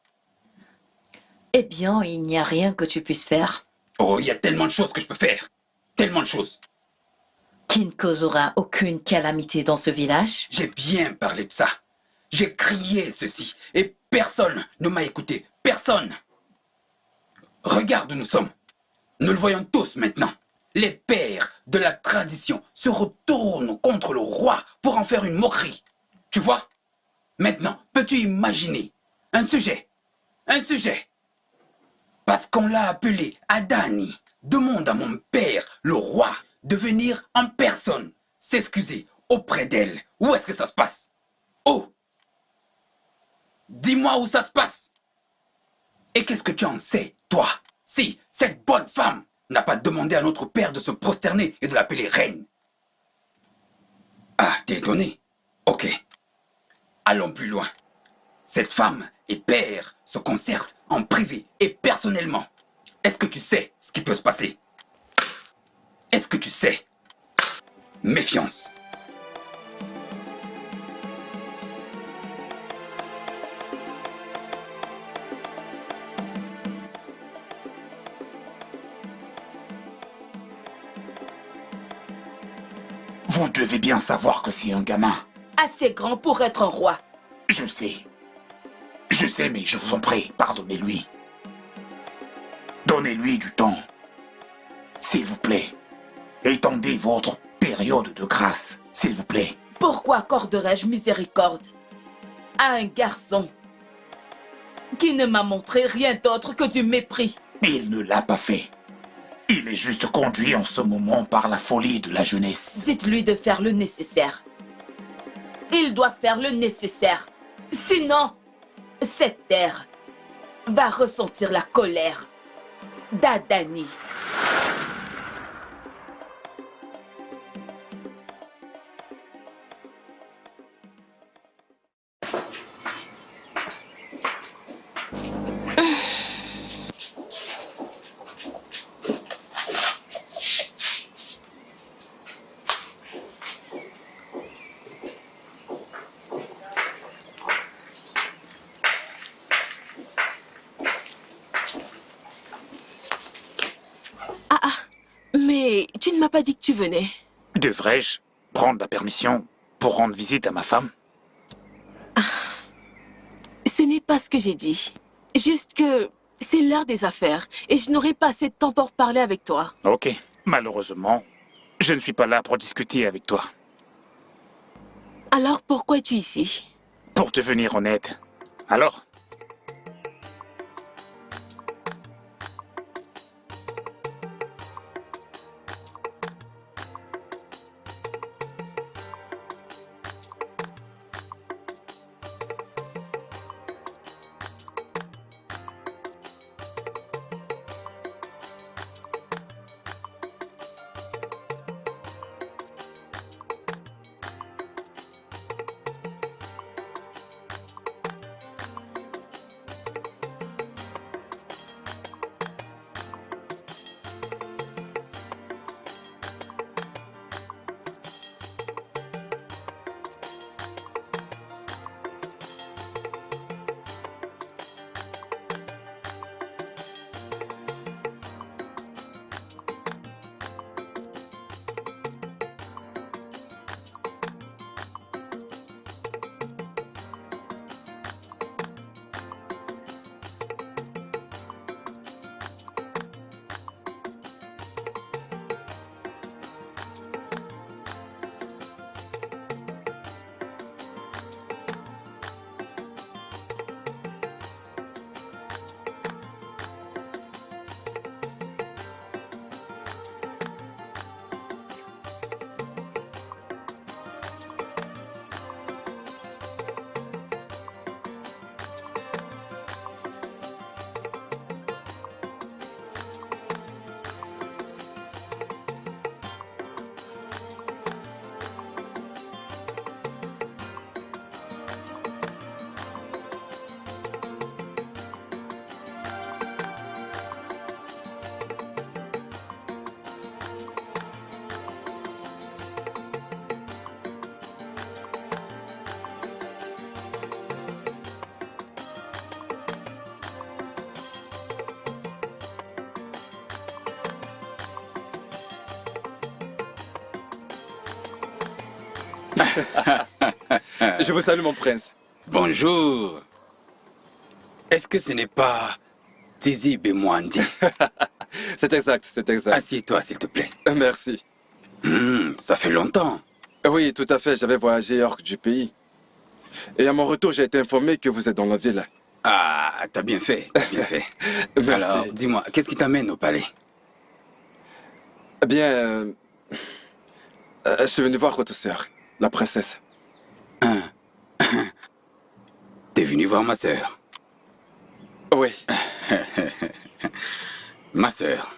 Eh bien, il n'y a rien que tu puisses faire.
Oh, il y a tellement de choses que je peux faire. Tellement de choses.
Qui ne causera aucune calamité dans ce village.
J'ai bien parlé de ça. J'ai crié ceci et personne ne m'a écouté. Personne. Regarde où nous sommes. Nous le voyons tous maintenant. Les pères de la tradition se retournent contre le roi pour en faire une moquerie. Tu vois? Maintenant, peux-tu imaginer un sujet? Parce qu'on l'a appelé Adani, demande à mon père, le roi, de venir en personne s'excuser auprès d'elle. Où est-ce que ça se passe? Oh! Dis-moi où ça se passe. Et qu'est-ce que tu en sais, toi? Si cette bonne femme n'a pas demandé à notre père de se prosterner et de l'appeler reine. Ah, t'es étonné? Ok. Allons plus loin. Cette femme et père se concertent en privé et personnellement. Est-ce que tu sais ce qui peut se passer? Est-ce que tu sais? Méfiance.
Vous devez bien savoir que c'est un gamin.
Assez grand pour être un roi.
Je sais. Je sais, mais je vous en prie, pardonnez-lui. Donnez-lui du temps. S'il vous plaît. Étendez votre période de grâce, s'il vous plaît.
Pourquoi accorderais-je miséricorde à un garçon qui ne m'a montré rien d'autre que du mépris?
Il ne l'a pas fait. Il est juste conduit en ce moment par la folie de la jeunesse.
Dites-lui de faire le nécessaire. Il doit faire le nécessaire. Sinon, cette terre va ressentir la colère d'Adani.
Mais tu ne m'as pas dit que tu venais.
Devrais-je prendre la permission pour rendre visite à ma femme?
Ce n'est pas ce que j'ai dit. Juste que c'est l'heure des affaires et je n'aurai pas assez de temps pour parler avec toi.
Ok. Malheureusement, je ne suis pas là pour discuter avec toi.
Alors pourquoi es-tu ici?
Pour te venir en aide. Alors?
Je vous salue, mon prince.
Bonjour. Est-ce que ce n'est pas Tizi Bemwandi?
C'est exact, c'est exact.
Assieds-toi, s'il te plaît.
Merci.
Ça fait longtemps.
Oui, tout à fait. J'avais voyagé hors du pays. Et à mon retour, j'ai été informé que vous êtes dans la ville.
Ah, t'as bien fait, t'as bien fait.
Merci.
Alors, dis-moi, qu'est-ce qui t'amène au palais?
Eh bien, je suis venu voir votre sœur, la princesse.
T'es venu voir ma sœur?
Oui.
Ma sœur.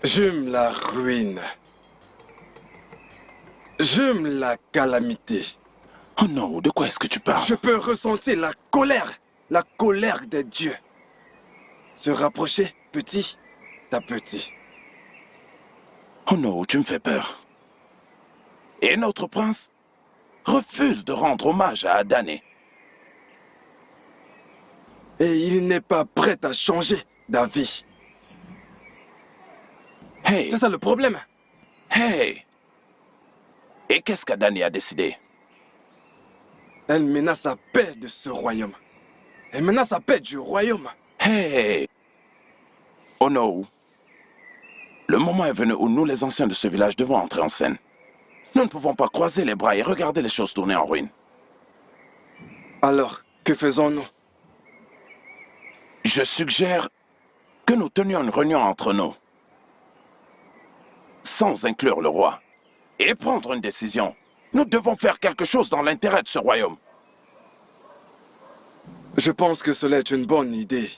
J'aime la ruine. J'aime la calamité.
Oh non, de quoi est-ce que tu parles?
Je peux ressentir la colère des dieux. Se rapprocher petit à petit.
Oh non, tu me fais peur. Et notre prince refuse de rendre hommage à Adané.
Et il n'est pas prêt à changer d'avis.
Hey!
C'est ça le problème.
Hey! Et qu'est-ce qu'Adané a décidé?
Elle menace la paix de ce royaume. Elle menace la paix du royaume.
Hey! Oh non! Le moment est venu où nous, les anciens de ce village, devons entrer en scène. Nous ne pouvons pas croiser les bras et regarder les choses tourner en ruine.
Alors, que faisons-nous?
Je suggère que nous tenions une réunion entre nous, sans inclure le roi, et prendre une décision. Nous devons faire quelque chose dans l'intérêt de ce royaume.
Je pense que cela est une bonne idée.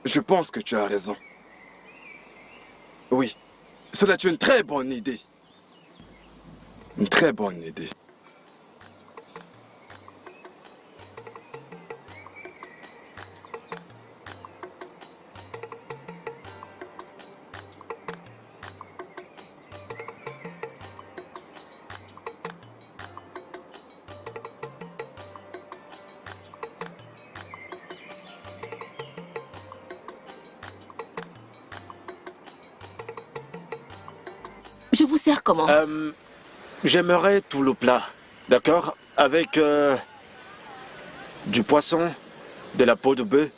Je pense que tu as raison. Oui, cela est une très bonne idée. Une très bonne idée.
Je vous sers comment?
J'aimerais tout le plat, d'accord? Avec du poisson, de la peau de bœuf,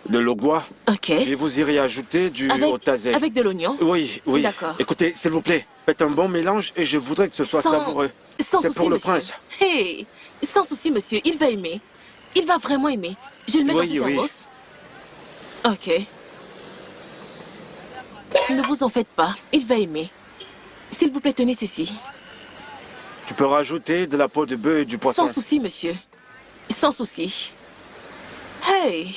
de l'ogwa.
Ok.
Et vous irez ajouter du otaze.
Avec de l'oignon?
Oui, oui.
D'accord.
Écoutez, s'il vous plaît, faites un bon mélange et je voudrais que ce soit savoureux.
Sans
C'est
souci,
pour le
monsieur.
prince.
Hey, sans souci, monsieur. Il va aimer. Il va vraiment aimer. Je le mets dans ce thermos. Ok. Ne vous en faites pas. Il va aimer. S'il vous plaît, tenez ceci.
Tu peux rajouter de la peau de bœuf et du poisson.
Sans souci, monsieur. Sans souci. Hey.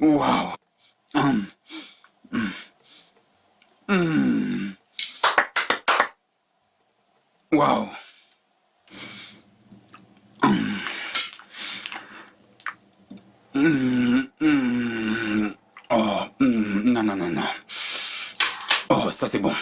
Wow. Wow. Oh, non, non, non, non. Oh, ça c'est bon.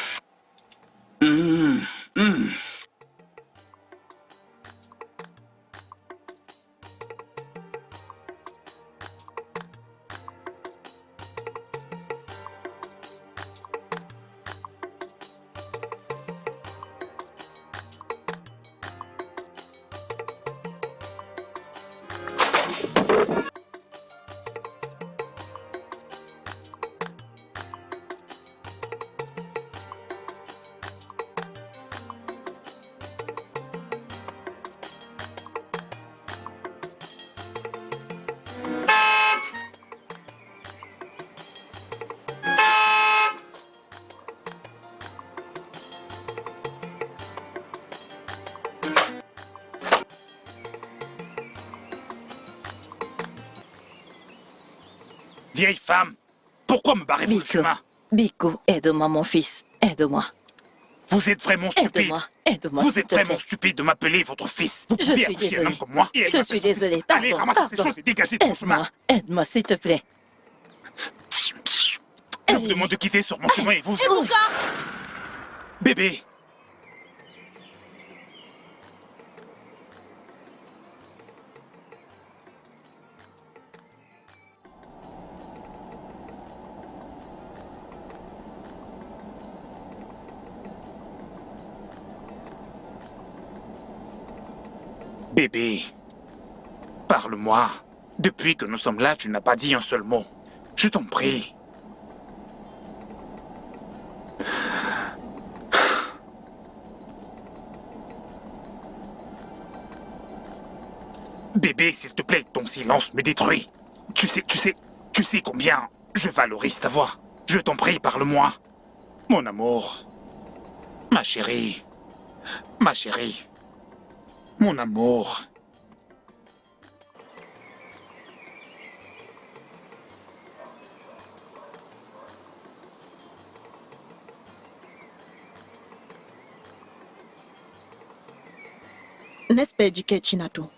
Vieille femme, pourquoi me barrez-vous le chemin?
Biko, aide-moi, mon fils. Aide-moi.
Vous êtes vraiment stupide.
Aide-moi,
Vous
s'il
êtes
te
vraiment
plaît.
stupide de m'appeler votre fils. Vous
Je
pouvez
suis
accoucher un
désolée.
homme comme moi. Et elle
Je
m'appelle
suis
son fils.
désolée.
Allez,
Pardon,
ramassez ces
pardon.
choses et dégagez de mon chemin.
Aide-moi, s'il te plaît.
Je vous demande de quitter sur mon chemin et vous... Bébé. Bébé, parle-moi. Depuis que nous sommes là, tu n'as pas dit un seul mot. Je t'en prie. Bébé, s'il te plaît, ton silence me détruit. Tu sais combien je valorise ta voix. Je t'en prie, parle-moi. Mon amour. Ma chérie. Ma chérie. Mon amour.
N'est-ce pas éduqué, Chinato?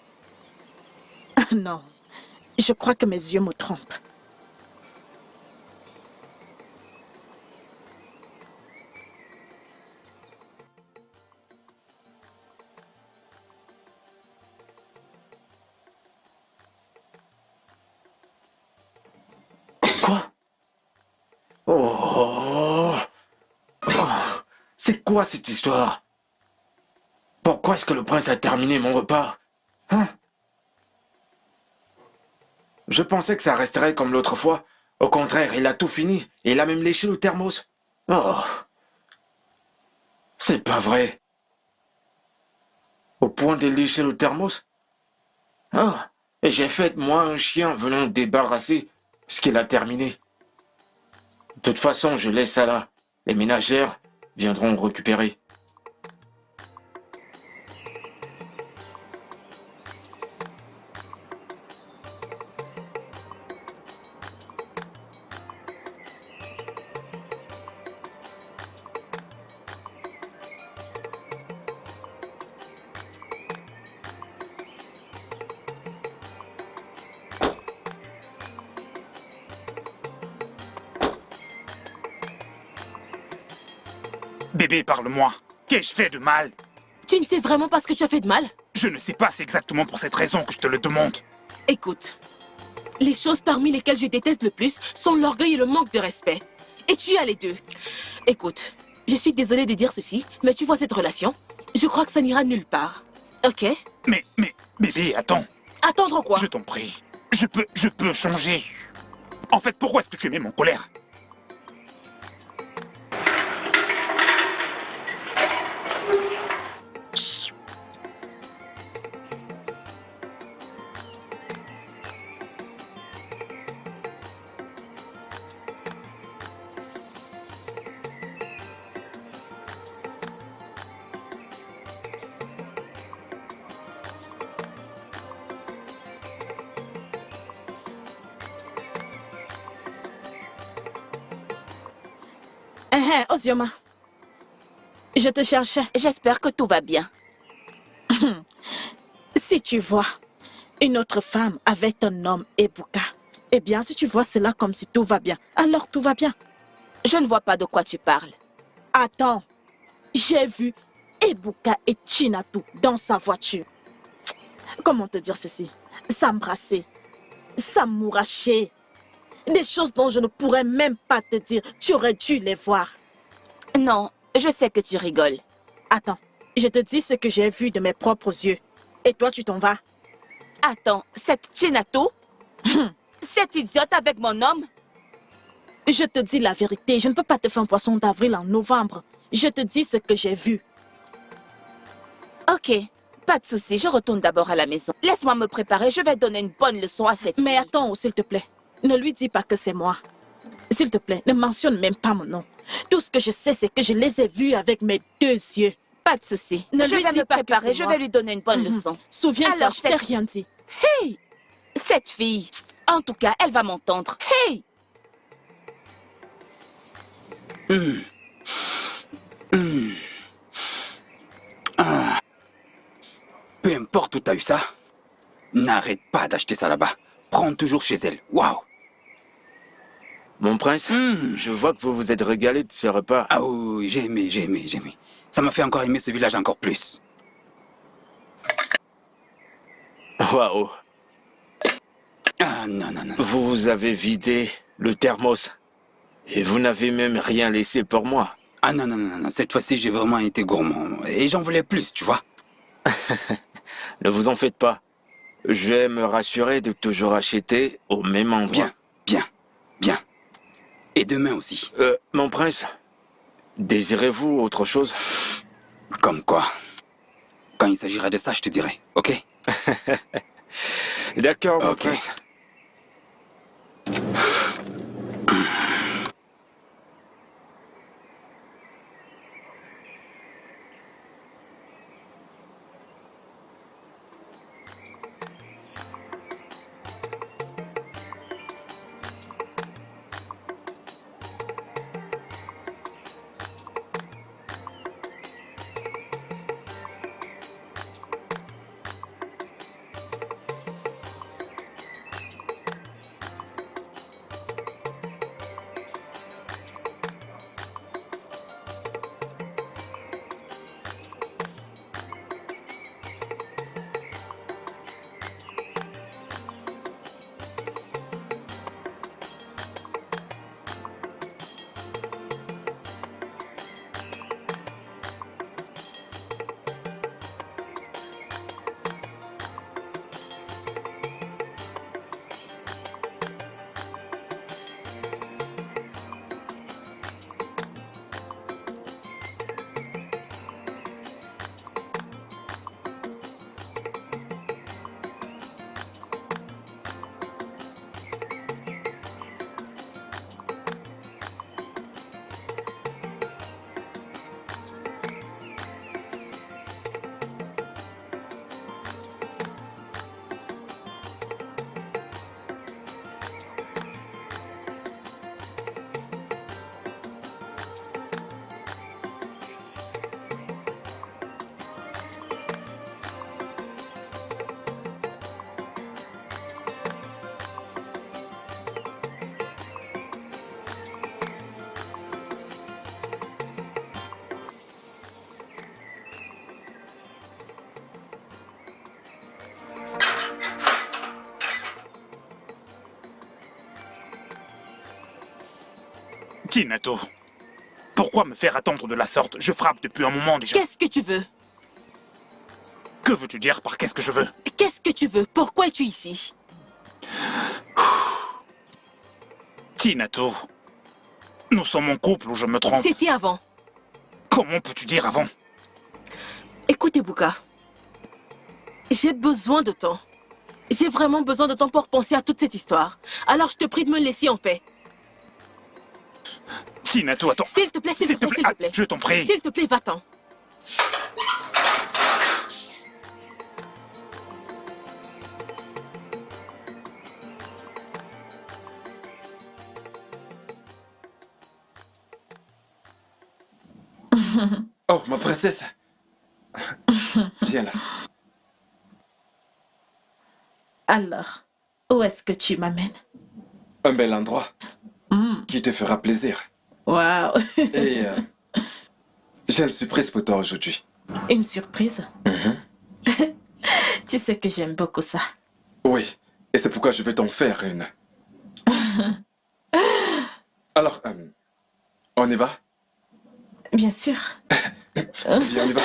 Non, je crois que mes yeux me trompent.
Quoi? Oh. C'est quoi cette histoire? Pourquoi est-ce que le prince a terminé mon repas? Hein? Je pensais que ça resterait comme l'autre fois. Au contraire, il a tout fini. Et il a même léché le thermos. Oh. C'est pas vrai. Au point de lécher le thermos? Ah. Et j'ai fait, moi, un chien venant débarrasser ce qu'il a terminé. De toute façon, je laisse ça là. Les ménagères viendront récupérer.
Bébé, parle-moi. Qu'ai-je fait de mal?
Tu ne sais vraiment pas ce que tu as fait de mal?
Je ne sais pas, c'est exactement pour cette raison que je te le demande.
Écoute, les choses parmi lesquelles je déteste le plus sont l'orgueil et le manque de respect. Et tu as les deux. Écoute, je suis désolée de dire ceci, mais tu vois cette relation? Je crois que ça n'ira nulle part. Ok?
Mais, bébé, attends.
Attendre quoi?
Je t'en prie. Je peux changer. En fait, pourquoi est-ce que tu es même en colère?
Ozioma, je te cherchais.
J'espère que tout va bien.
Si tu vois une autre femme avec un homme Ebuka, eh bien, si tu vois cela comme si tout va bien, alors tout va bien.
Je ne vois pas de quoi tu parles.
Attends, j'ai vu Ebuka et Chinatu dans sa voiture. Comment te dire ceci? S'embrasser, s'amouracher. Des choses dont je ne pourrais même pas te dire. Tu aurais dû les voir.
Non, je sais que tu rigoles.
Attends, je te dis ce que j'ai vu de mes propres yeux. Et toi, tu t'en vas.
Attends, cette Chinato? Cette idiote avec mon homme?
Je te dis la vérité, je ne peux pas te faire un poisson d'avril en novembre. Je te dis ce que j'ai vu.
Ok, pas de souci, je retourne d'abord à la maison. Laisse-moi me préparer, je vais donner une bonne leçon à cette fille.
Mais attends, s'il te plaît. Ne lui dis pas que c'est moi. S'il te plaît, ne mentionne même pas mon nom. Tout ce que je sais, c'est que je les ai vus avec mes deux yeux.
Pas de souci.
Ne
Je
lui
vais
dis
me
pas que
préparer,
c'est
je
moi.
vais lui donner une bonne leçon.
Souviens-toi,
Alors,
je t'ai rien dit.
Hey! Cette fille, en tout cas, elle va m'entendre. Hey!
Peu importe où t'as eu ça, n'arrête pas d'acheter ça là-bas. Prends toujours chez elle. Waouh!
Mon prince, je vois que vous vous êtes régalé de ce repas.
Ah oui, j'ai aimé, j'ai aimé, j'ai aimé. Ça m'a fait encore aimer ce village encore plus.
Waouh!
Ah non, non, non.
Vous avez vidé le thermos. Et vous n'avez même rien laissé pour moi.
Ah non, non, non, non. Cette fois-ci, j'ai vraiment été gourmand. Et j'en voulais plus, tu vois.
Ne vous en faites pas. Je vais me rassurer de toujours acheter au même endroit.
Bien, bien, bien. Et demain aussi.
Mon prince, désirez-vous autre chose?
Comme quoi? Quand il s'agira de ça, je te dirai, ok?
D'accord, mon
Ok.
prince.
Tinato, pourquoi me faire attendre de la sorte? Je frappe depuis un moment déjà.
Qu'est-ce que tu veux?
Que veux-tu dire par qu'est-ce que je veux?
Qu'est-ce que tu veux? Pourquoi es-tu ici?
Tinato, nous sommes en couple ou je me trompe?
C'était avant.
Comment peux-tu dire avant?
Écoute, Ebuka. J'ai besoin de temps. J'ai vraiment besoin de temps pour penser à toute cette histoire. Alors je te prie de me laisser en paix.
Tinato, attends.
S'il te plaît, s'il te plaît, s'il te plaît.
Je t'en prie.
S'il te plaît, va-t'en.
Oh, ma princesse. Tiens là.
Alors, où est-ce que tu m'amènes?
Un bel endroit qui te fera plaisir.
Waouh!
Et j'ai une surprise pour toi aujourd'hui.
Une surprise? Tu sais que j'aime beaucoup ça.
Oui, et c'est pourquoi je vais t'en faire une. Alors, on y va?
Bien sûr.
Viens, on y va.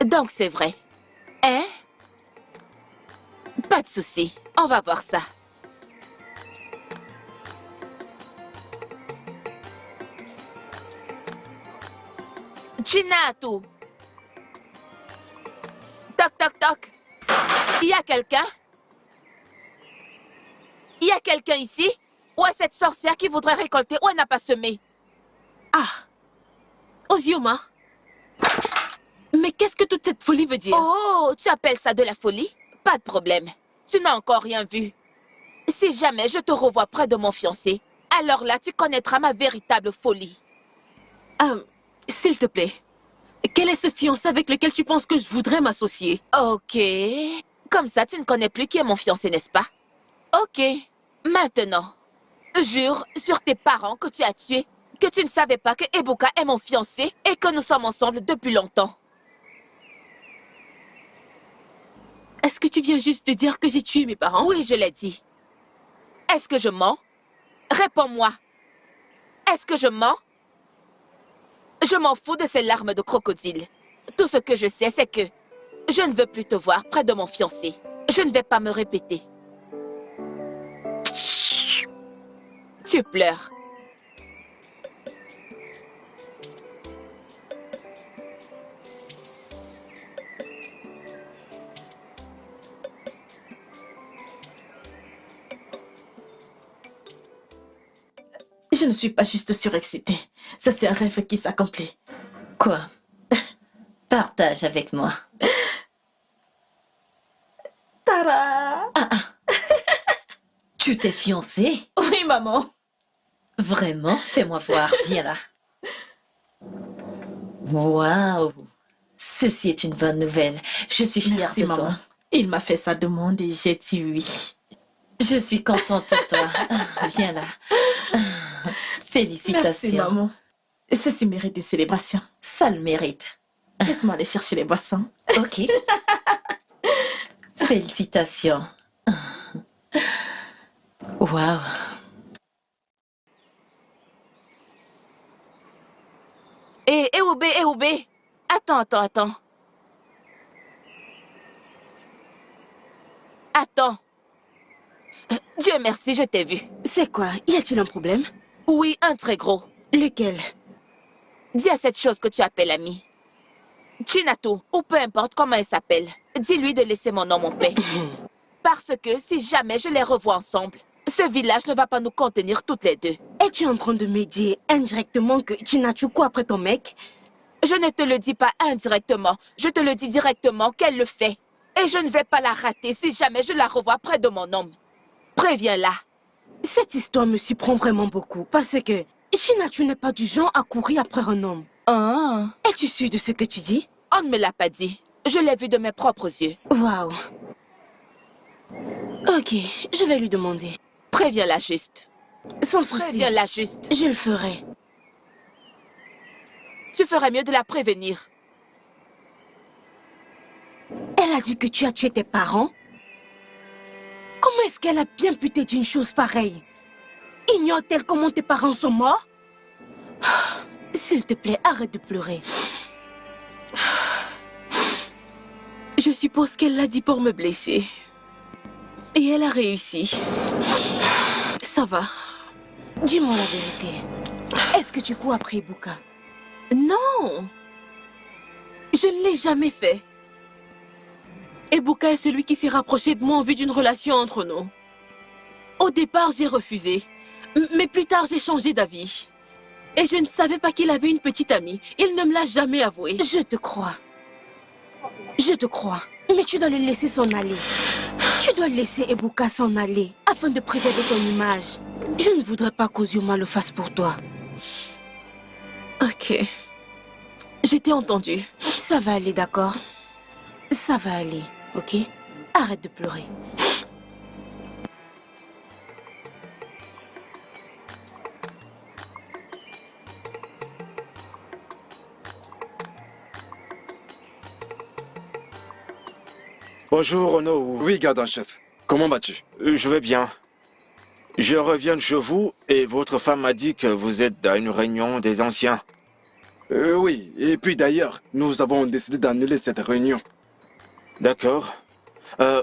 Donc c'est vrai. Hein? Pas de souci. On va voir ça. Chinatu. Toc, toc, toc. Il y a quelqu'un? Il y a quelqu'un ici? Ou est cette sorcière qui voudrait récolter ou elle n'a pas semé? Ah! Ozioma? Mais qu'est-ce que toute cette folie veut dire? Oh, tu appelles ça de la folie? Pas de problème. Tu n'as encore rien vu. Si jamais je te revois près de mon fiancé, alors là, tu connaîtras ma véritable folie. S'il te plaît, quel est ce fiancé avec lequel tu penses que je voudrais m'associer? Ok. Comme ça, tu ne connais plus qui est mon fiancé, n'est-ce pas? Ok. Maintenant, jure sur tes parents que tu as tué, que tu ne savais pas que Ebuka est mon fiancé et que nous sommes ensemble depuis longtemps. Est-ce que tu viens juste de dire que j'ai tué mes parents? Oui, je l'ai dit. Est-ce que je mens? Réponds-moi. Est-ce que je mens? Je m'en fous de ces larmes de crocodile. Tout ce que je sais, c'est que je ne veux plus te voir près de mon fiancé. Je ne vais pas me répéter. Tu pleures.
Je ne suis pas juste surexcitée. Ça, c'est un rêve qui s'accomplit.
Quoi? Partage avec moi.
Tada!
Tu t'es fiancée?
Oui, maman.
Vraiment? Fais-moi voir. Viens là. Waouh! Ceci est une bonne nouvelle. Je suis fière
Merci,
de
maman.
toi.
Il m'a fait sa demande et j'ai dit oui.
Je suis contente pour toi. Viens là. Félicitations.
Merci, maman. Ceci mérite une célébration.
Ça le mérite.
Laisse-moi aller chercher les boissons.
Ok. Félicitations. Waouh.
Oubé. Attends. Attends. Dieu merci, je t'ai vu.
C'est quoi? Y a-t-il un problème?
Oui, un très gros.
Lequel?
Dis à cette chose que tu appelles amie. Chinatu, ou peu importe comment elle s'appelle, dis-lui de laisser mon nom en paix. Parce que si jamais je les revois ensemble, ce village ne va pas nous contenir toutes les deux.
Es-tu en train de me dire indirectement que Chinatu court après ton mec?
Je ne te le dis pas indirectement, je te le dis directement qu'elle le fait. Et je ne vais pas la rater si jamais je la revois près de mon homme. Préviens-la.
Cette histoire me surprend vraiment beaucoup parce que Chinatu n'est pas du genre à courir après un homme.
Ah.
Es-tu sûre de ce que tu dis?
On ne me l'a pas dit. Je l'ai vu de mes propres yeux.
Waouh. Ok, je vais lui demander.
Préviens-la juste.
Sans souci.
Préviens-la juste.
Je le ferai.
Tu ferais mieux de la prévenir.
Elle a dit que tu as tué tes parents? Comment est-ce qu'elle a bien pu te dire une chose pareille? Ignore-t-elle comment tes parents sont morts? S'il te plaît, arrête de pleurer.
Je suppose qu'elle l'a dit pour me blesser. Et elle a réussi. Ça va.
Dis-moi la vérité. Est-ce que tu cours après Ebuka?
Non. Je ne l'ai jamais fait. Ebuka est celui qui s'est rapproché de moi en vue d'une relation entre nous. Au départ, j'ai refusé. Mais plus tard, j'ai changé d'avis. Et je ne savais pas qu'il avait une petite amie. Il ne me l'a jamais avoué.
Je te crois. Je te crois. Mais tu dois le laisser s'en aller. Tu dois laisser Ebuka s'en aller afin de préserver ton image. Je ne voudrais pas qu'Ozioma le fasse pour toi.
Ok. Je t'ai entendu.
Ça va aller, d'accord? Ça va aller, ok? Arrête de pleurer.
Bonjour, Ono.
Oui, garde en chef. Comment vas-tu?
Je vais bien. Je reviens de chez vous et votre femme m'a dit que vous êtes dans une réunion des anciens.
Oui, et puis d'ailleurs, nous avons décidé d'annuler cette réunion.
D'accord.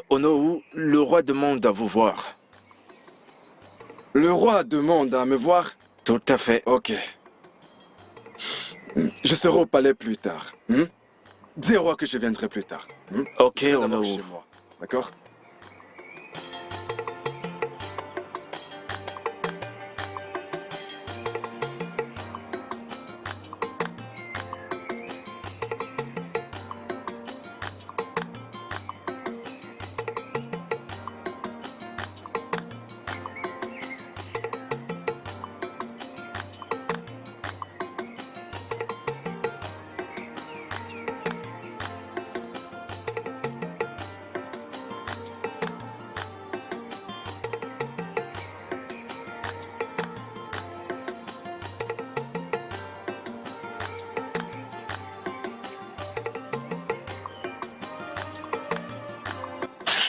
Onowu, le roi demande à vous voir.
Le roi demande à me voir?
Tout à fait.
Ok. Je serai au palais plus tard. Dis au roi que je viendrai plus tard.
Ok,
Je vais d'abord
Onowu.
chez moi. D'accord?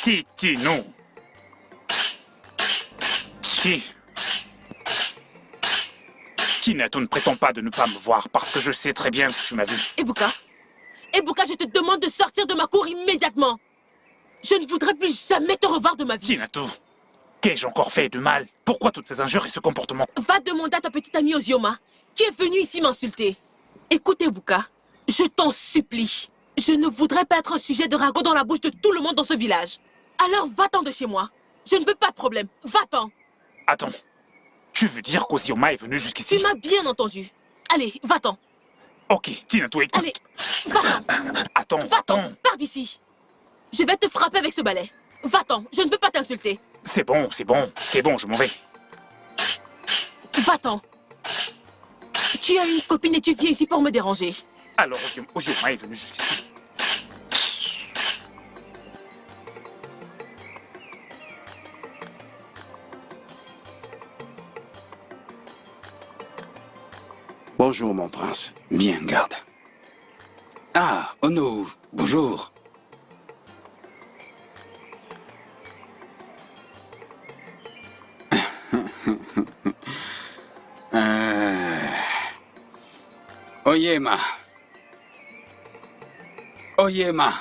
Titi, non. Minato ne prétend pas de ne pas me voir parce que je sais très bien que tu m'as vu.
Ebuka, je te demande de sortir de ma cour immédiatement. Je ne voudrais plus jamais te revoir de ma vie.
Minato, qu'ai-je encore fait de mal? Pourquoi toutes ces injures et ce comportement?
Va demander à ta petite amie Ozioma, qui est venue ici m'insulter. Écoute, Ebuka, je t'en supplie. Je ne voudrais pas être un sujet de ragot dans la bouche de tout le monde dans ce village. Alors va-t'en de chez moi. Je ne veux pas de problème. Va-t'en.
Attends, tu veux dire qu'Ozioma est venu jusqu'ici?
Tu m'as bien entendu. Allez, va-t'en.
Ok, Minato, écoute.
Allez, va-t'en.
Attends,
Va-t'en,
attends.
pars d'ici. Je vais te frapper avec ce balai. Va-t'en, je ne veux pas t'insulter.
C'est bon, je m'en vais.
Va-t'en. Tu as une copine et tu viens ici pour me déranger.
Alors Ozioma est venu jusqu'ici.
Bonjour, mon prince.
Bien, garde. Ah, Ono, bonjour. Oyema. Oyema.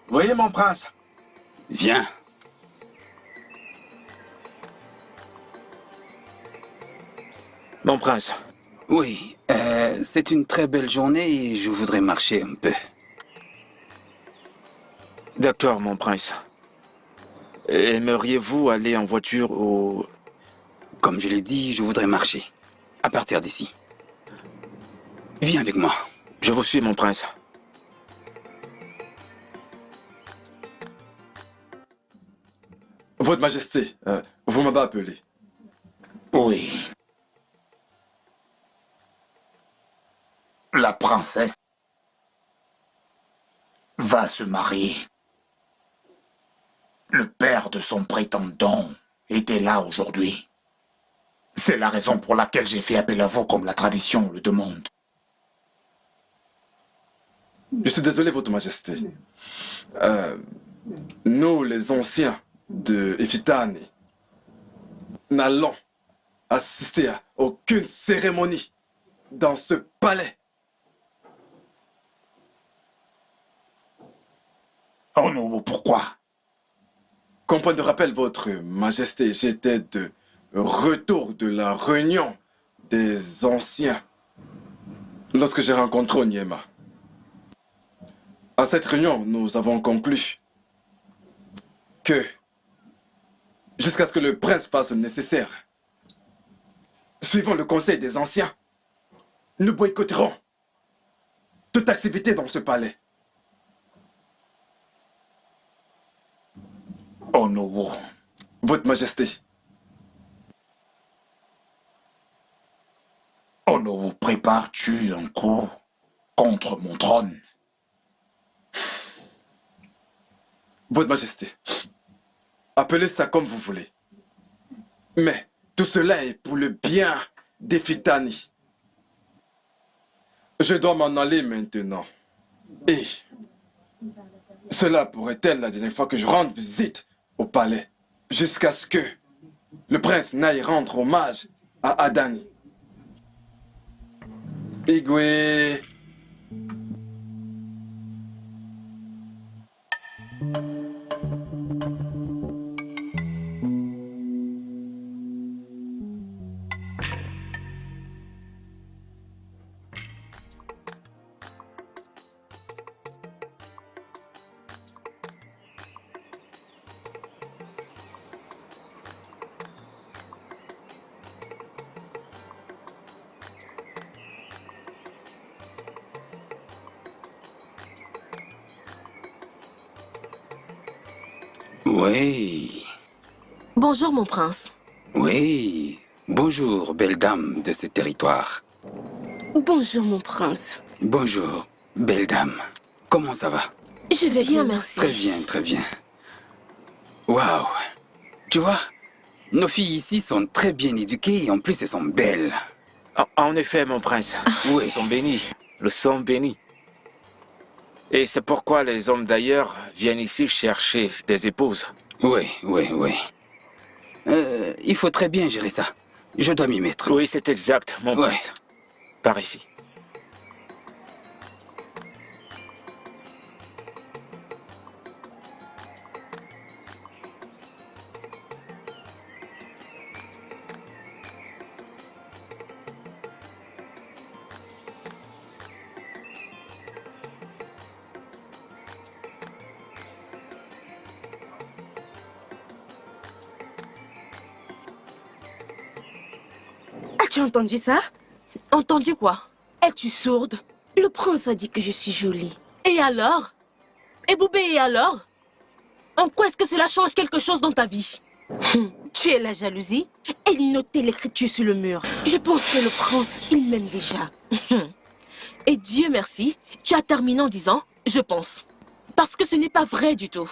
Oui, mon prince.
Viens.
Mon prince.
Oui, c'est une très belle journée et je voudrais marcher un peu.
D'accord, mon prince. Aimeriez-vous aller en voiture au...
Comme je l'ai dit, je voudrais marcher. À partir d'ici. Viens avec moi.
Je vous suis, mon prince.
Votre Majesté, vous m'avez appelé.
Oui. La princesse va se marier. Le père de son prétendant était là aujourd'hui. C'est la raison pour laquelle j'ai fait appel à vous comme la tradition le demande.
Je suis désolé, Votre Majesté. Nous, les anciens de Ifitani, n'allons assister à aucune cérémonie dans ce palais.
Oh non, pourquoi?
Comme point de rappel, Votre Majesté, j'étais de retour de la réunion des anciens lorsque j'ai rencontré Onyema. À cette réunion, nous avons conclu que, jusqu'à ce que le prince fasse le nécessaire, suivant le conseil des anciens, nous boycotterons toute activité dans ce palais.
Oh non.
Votre Majesté.
Oh non, prépares-tu un coup contre mon trône?
Votre Majesté, appelez ça comme vous voulez. Mais tout cela est pour le bien des Fitani. Je dois m'en aller maintenant. Et cela pourrait être la dernière fois que je rende visite au palais, jusqu'à ce que le prince n'aille rendre hommage à Adani. Igwe.
Oui,
Bonjour, mon prince.
oui. Bonjour, belle dame de ce territoire.
Bonjour, mon prince.
Bonjour, belle dame. Comment ça va?
Je vais bien,
merci.
Très bien, très bien. Waouh. Tu vois, nos filles ici sont très bien éduquées et en plus elles sont belles.
En effet, mon prince.
Oui.
Ils sont bénis. Le sang béni. Et c'est pourquoi les hommes d'ailleurs viennent ici chercher des épouses.
Oui, oui, oui. Il faut très bien gérer ça. Je dois m'y mettre.
Oui, c'est exact, mon
Ouais.
prince. Par ici.
As-tu entendu ça?
Entendu quoi?
Es-tu sourde? Le prince a dit que je suis jolie.
Et alors? Et Boubé, et alors? En quoi est-ce que cela change quelque chose dans ta vie?
Tu es la jalousie? Elle notait l'écriture sur le mur. Je pense que le prince, il m'aime déjà.
Et Dieu merci, tu as terminé en disant « je pense ». Parce que ce n'est pas vrai du tout.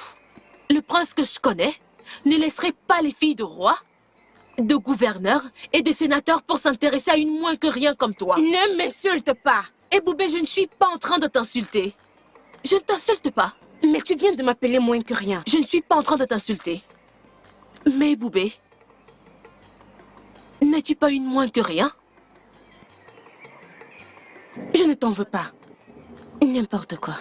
Le prince que je connais ne laisserait pas les filles de rois, de gouverneurs et de sénateurs pour s'intéresser à une moins que rien comme toi.
Ne m'insulte pas.
Et Boubé, je ne suis pas en train de t'insulter. Je ne t'insulte pas.
Mais tu viens de m'appeler moins que rien.
Je ne suis pas en train de t'insulter. Mais Boubé, n'es-tu pas une moins que rien?
Je ne t'en veux pas. N'importe quoi.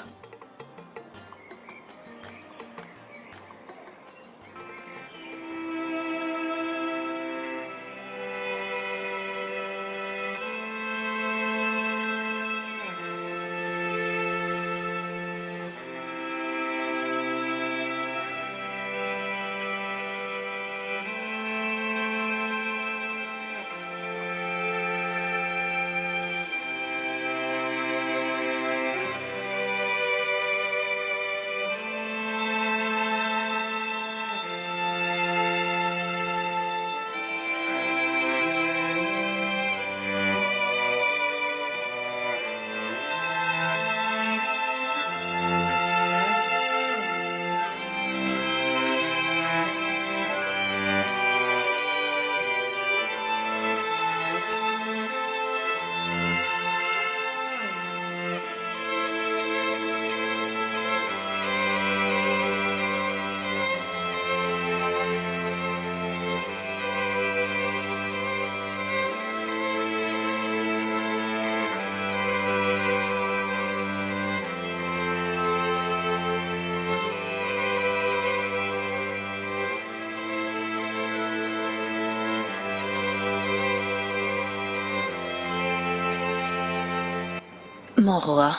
Mon roi,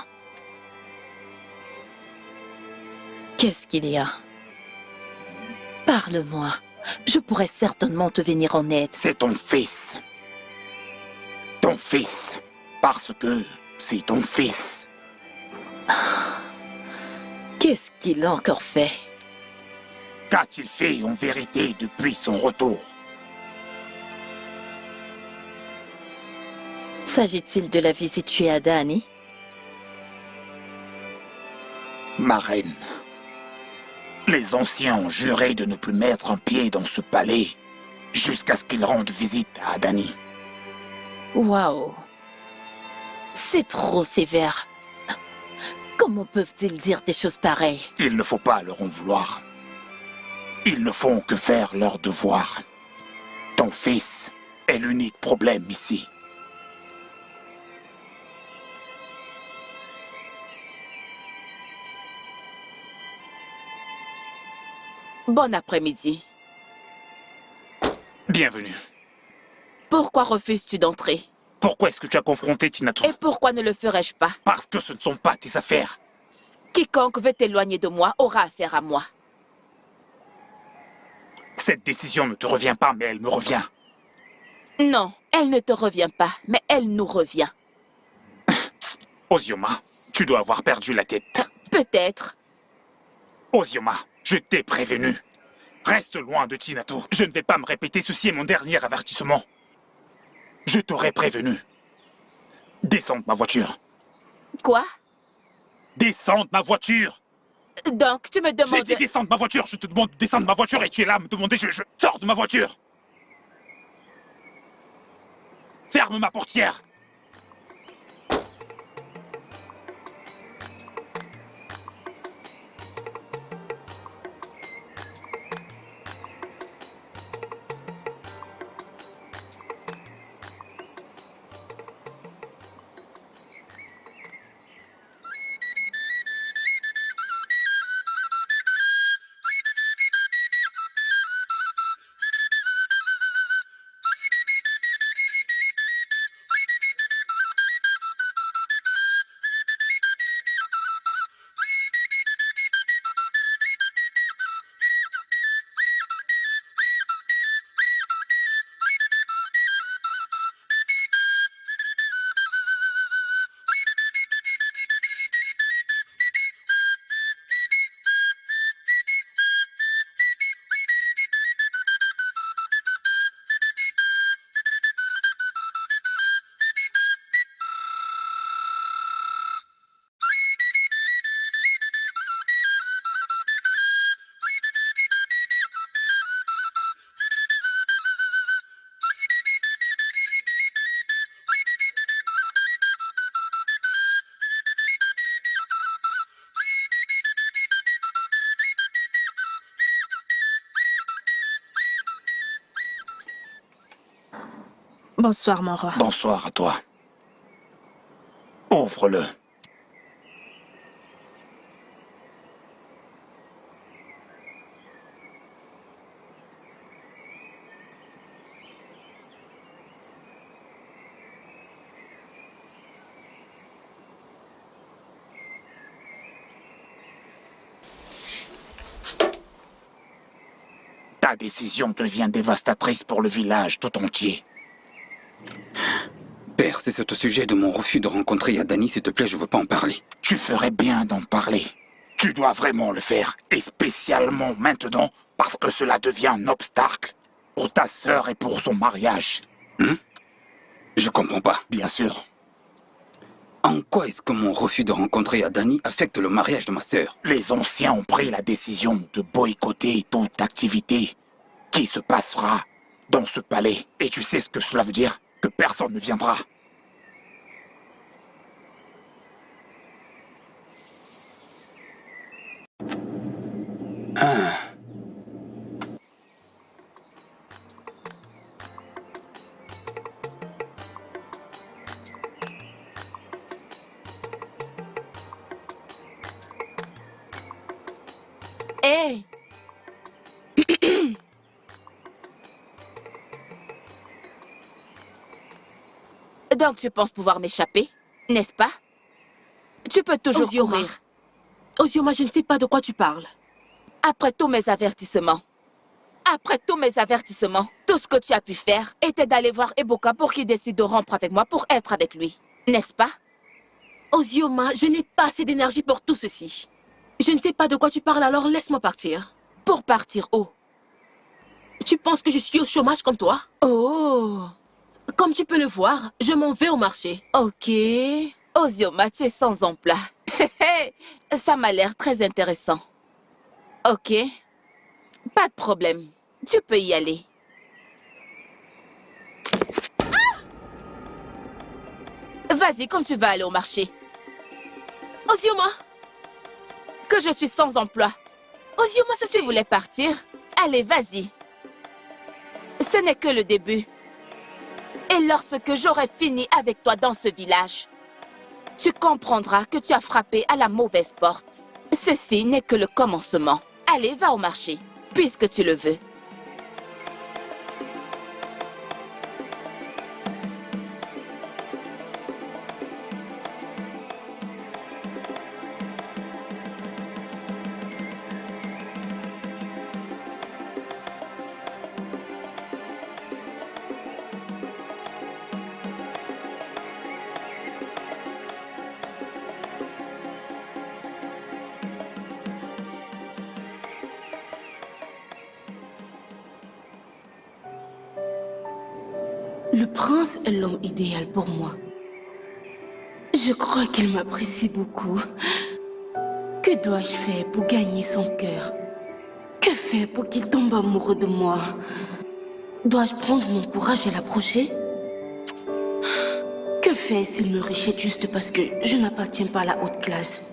qu'est-ce qu'il y a? Parle-moi. Je pourrais certainement te venir en aide.
C'est ton fils. Ton fils. Parce que c'est ton fils.
Qu'est-ce qu'il a encore fait?
Qu'a-t-il fait en vérité depuis son retour?
S'agit-il de la visite chez Adani?
Ma reine, les anciens ont juré de ne plus mettre un pied dans ce palais jusqu'à ce qu'ils rendent visite à Adani.
Waouh! C'est trop sévère. Comment peuvent-ils dire des choses pareilles?
Il ne faut pas leur en vouloir. Ils ne font que faire leur devoir. Ton fils est l'unique problème ici.
Bon après-midi.
Bienvenue.
Pourquoi refuses-tu d'entrer?
Pourquoi est-ce que tu as confronté Tinatou?
Et pourquoi ne le ferais-je pas?
Parce que ce ne sont pas tes affaires.
Quiconque veut t'éloigner de moi aura affaire à moi.
Cette décision ne te revient pas, mais elle me revient.
Non, elle ne te revient pas, mais elle nous revient.
Ozioma, tu dois avoir perdu la tête.
Peut-être.
Ozioma, je t'ai prévenu. Reste loin de Tinatou. Je ne vais pas me répéter, ceci est mon dernier avertissement. Je t'aurais prévenu. Descends de ma voiture.
Quoi?
Descends de ma voiture.
Donc, tu me demandes...
J'ai dit descends de ma voiture. Je te demande de descendre de ma voiture et tu es là à me demander je sors de ma voiture. Ferme ma portière.
Bonsoir, mon roi.
Bonsoir à toi. Ouvre-le. Ta décision devient dévastatrice pour le village tout entier.
Père, si c'est au sujet de mon refus de rencontrer Yadani, s'il te plaît, je veux pas en parler.
Tu ferais bien d'en parler. Tu dois vraiment le faire, et spécialement maintenant, parce que cela devient un obstacle pour ta sœur et pour son mariage.
Je comprends pas.
Bien sûr.
En quoi est-ce que mon refus de rencontrer Yadani affecte le mariage de ma sœur?
Les anciens ont pris la décision de boycotter toute activité qui se passera dans ce palais. Et tu sais ce que cela veut dire? Que personne ne viendra.
Hé! Donc tu penses pouvoir m'échapper, n'est-ce pas? Tu peux toujours courir.
Ozioma, je ne sais pas de quoi tu parles.
Après tous mes avertissements, tout ce que tu as pu faire était d'aller voir Eboka pour qu'il décide de rompre avec moi pour être avec lui, n'est-ce pas?
Ozioma, je n'ai pas assez d'énergie pour tout ceci. Je ne sais pas de quoi tu parles, alors laisse-moi partir.
Pour partir où?
Tu penses que je suis au chômage comme toi?
Oh!
Comme tu peux le voir, je m'en vais au marché.
Ok. Ozioma, tu es sans emploi. Ça m'a l'air très intéressant. Ok. Pas de problème. Tu peux y aller. Vas-y, comme tu vas aller au marché.
Ozioma!
Que je suis sans emploi.
Ozioma, ça
Si tu voulais partir, allez, vas-y. Ce n'est que le début. Et lorsque j'aurai fini avec toi dans ce village, tu comprendras que tu as frappé à la mauvaise porte. Ceci n'est que le commencement. Allez, va au marché. puisque tu le veux.
Le prince est l'homme idéal pour moi. Je crois qu'il m'apprécie beaucoup. Que dois-je faire pour gagner son cœur? Que faire pour qu'il tombe amoureux de moi? Dois-je prendre mon courage et l'approcher? Que faire s'il me rejette juste parce que je n'appartiens pas à la haute classe?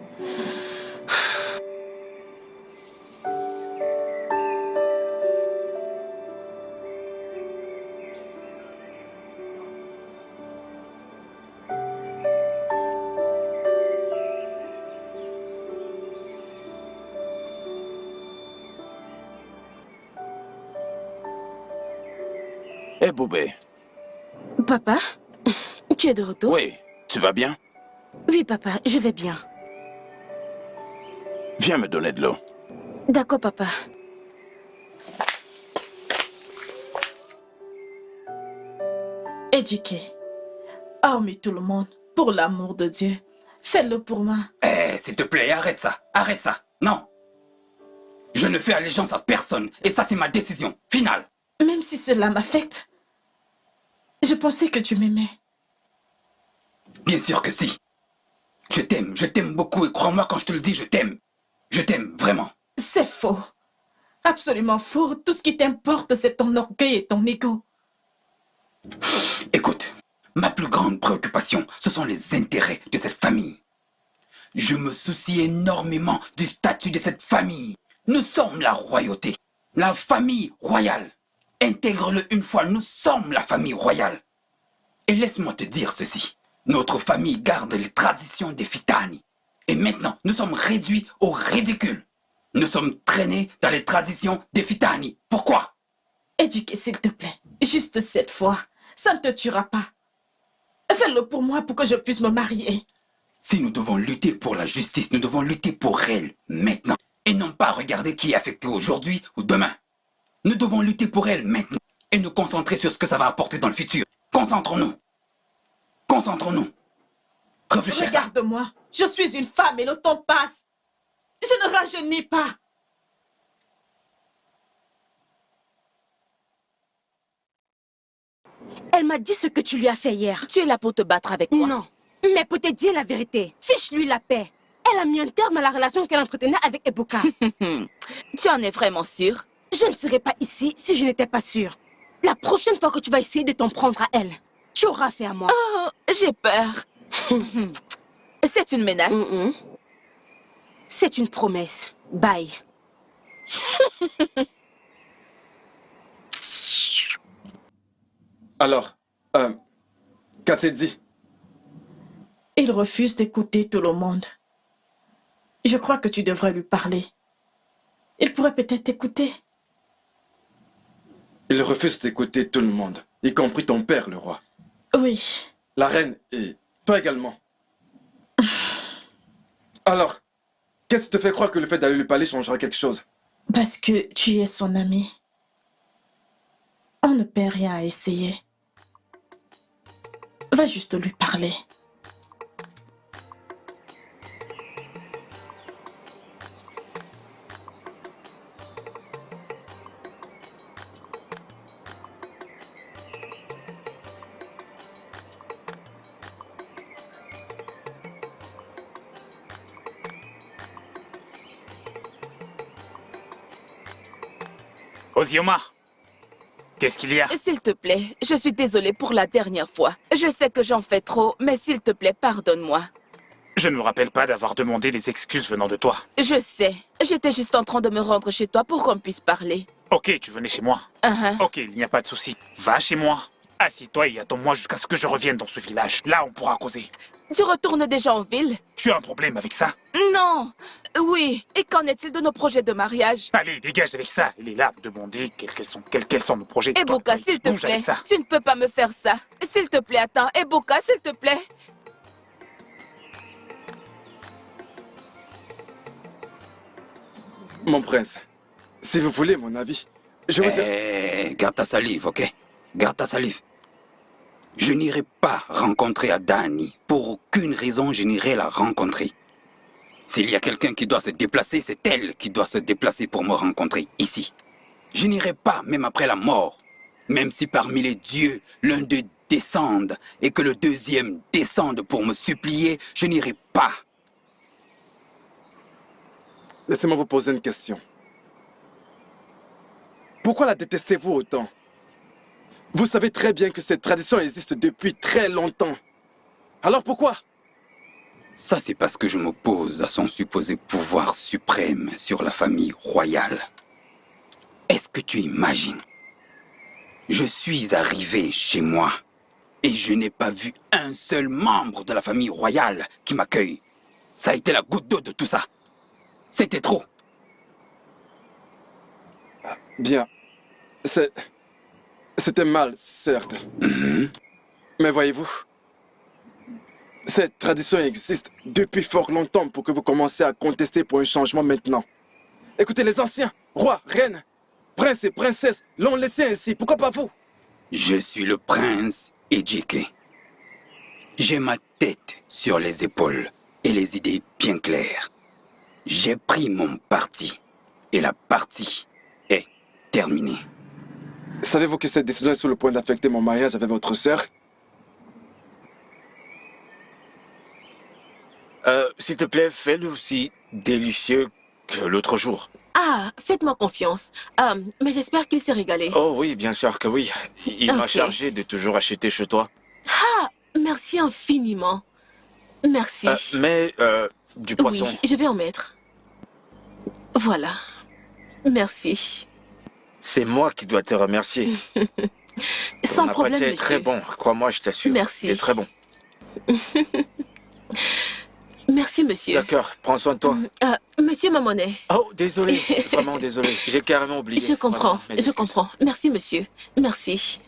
Hé, Boubé.
Papa, tu es de retour?
Oui, tu vas bien?
Oui, papa, je vais bien.
Viens me donner de l'eau.
D'accord, papa.
Éduqué. Hormis tout le monde, pour l'amour de Dieu, fais-le pour moi.
Eh, s'il te plaît, arrête ça. Arrête ça. Non. Je ne fais allégeance à personne. Et ça, c'est ma décision finale.
Même si cela m'affecte, je pensais que tu m'aimais.
Bien sûr que si. Je t'aime beaucoup et crois-moi quand je te le dis, je t'aime. Je t'aime, vraiment.
C'est faux. Absolument faux. Tout ce qui t'importe, c'est ton orgueil et ton ego.
Écoute, ma plus grande préoccupation, ce sont les intérêts de cette famille. Je me soucie énormément du statut de cette famille. Nous sommes la royauté, la famille royale. Intègre-le une fois, nous sommes la famille royale. Et laisse-moi te dire ceci. Notre famille garde les traditions des Fitani. Et maintenant, nous sommes réduits au ridicule. Nous sommes traînés dans les traditions des Fitani. Pourquoi?
Éduqué, s'il te plaît. Juste cette fois. Ça ne te tuera pas. Fais-le pour moi pour que je puisse me marier.
Si nous devons lutter pour la justice, nous devons lutter pour elle, maintenant. Et non pas regarder qui est affecté aujourd'hui ou demain. Nous devons lutter pour elle maintenant et nous concentrer sur ce que ça va apporter dans le futur. Concentrons-nous. Concentrons-nous. Réfléchis à ça.
Regarde-moi. Je suis une femme et le temps passe. Je ne rajeunis pas.
Elle m'a dit ce que tu lui as fait hier.
Tu es là pour te battre avec moi.
Non, mais pour te dire la vérité. Fiche-lui la paix. Elle a mis un terme à la relation qu'elle entretenait avec Ebuka.
Tu en es vraiment sûre?
Je ne serais pas ici si je n'étais pas sûre. La prochaine fois que tu vas essayer de t'en prendre à elle, tu auras affaire à moi.
Oh, j'ai peur. C'est une menace.
C'est une promesse. Bye.
Alors, qu'a-t-il dit?
Il refuse d'écouter tout le monde. Je crois que tu devrais lui parler. Il pourrait peut-être t'écouter.
Il refuse d'écouter tout le monde, y compris ton père, le roi.
Oui.
La reine et toi également. Alors, qu'est-ce qui te fait croire que le fait d'aller lui parler changera quelque chose?
Parce que tu es son ami. On ne perd rien à essayer. Va juste lui parler.
Ozioma, qu'est-ce qu'il y a?
S'il te plaît, je suis désolée pour la dernière fois. Je sais que j'en fais trop, mais s'il te plaît, pardonne-moi.
Je ne me rappelle pas d'avoir demandé des excuses venant de toi.
Je sais. J'étais juste en train de me rendre chez toi pour qu'on puisse parler.
Ok, tu venais chez moi. Ok, il n'y a pas de souci. Va chez moi. Assis-toi et attends-moi jusqu'à ce que je revienne dans ce village. Là, on pourra causer.
Tu retournes déjà en ville?
Tu as un problème avec ça?
Non. Oui. Et qu'en est-il de nos projets de mariage?
Allez, dégage avec ça. Il est là pour demander quels sont nos projets.
Eboka, s'il te
Bouge avec
plaît.
ça.
Tu ne peux pas me faire ça. S'il te plaît, attends. Eboka, s'il te plaît.
Mon prince, si vous voulez mon avis, je vous...
Garde ta salive, ok? Garde ta salive. Je n'irai pas rencontrer Adani. Pour aucune raison, je n'irai la rencontrer. S'il y a quelqu'un qui doit se déplacer, c'est elle qui doit se déplacer pour me rencontrer, ici. Je n'irai pas, même après la mort. Même si parmi les dieux, l'un d'eux descende et que le deuxième descende pour me supplier, je n'irai pas.
Laissez-moi vous poser une question. Pourquoi la détestez-vous autant? Vous savez très bien que cette tradition existe depuis très longtemps. Alors pourquoi?
Ça, c'est parce que je m'oppose à son supposé pouvoir suprême sur la famille royale. Est-ce que tu imagines? Je suis arrivé chez moi et je n'ai pas vu un seul membre de la famille royale qui m'accueille. Ça a été la goutte d'eau de tout ça. C'était trop.
Bien. C'était mal, certes. Mais voyez-vous, cette tradition existe depuis fort longtemps pour que vous commenciez à contester pour un changement maintenant. Écoutez, les anciens, rois, reines, princes et princesses l'ont laissé ainsi. Pourquoi pas vous?
Je suis le prince Ejike. J'ai ma tête sur les épaules et les idées bien claires. J'ai pris mon parti et la partie est terminée.
Savez-vous que cette décision est sur le point d'affecter mon mariage avec votre sœur?
S'il te plaît, fais-le aussi délicieux que l'autre jour.
Ah, faites-moi confiance. Mais j'espère qu'il s'est régalé.
Oh oui, bien sûr que oui. Il m'a
Ok.
chargé de toujours acheter chez toi.
Ah, merci infiniment. Merci.
Mais, du poisson.
Oui, je vais en mettre. Voilà. Merci.
C'est moi qui dois te remercier.
Sans
Ton
problème,
appétit est
monsieur.
très bon, crois-moi, je t'assure.
Merci.
Il est très bon.
Merci, monsieur.
D'accord, prends soin de toi.
Monsieur ma monnaie.
Oh, désolé, vraiment désolé. J'ai carrément oublié.
Je comprends,
Vraiment, mes
je
excuses.
comprends. Merci, monsieur. Merci.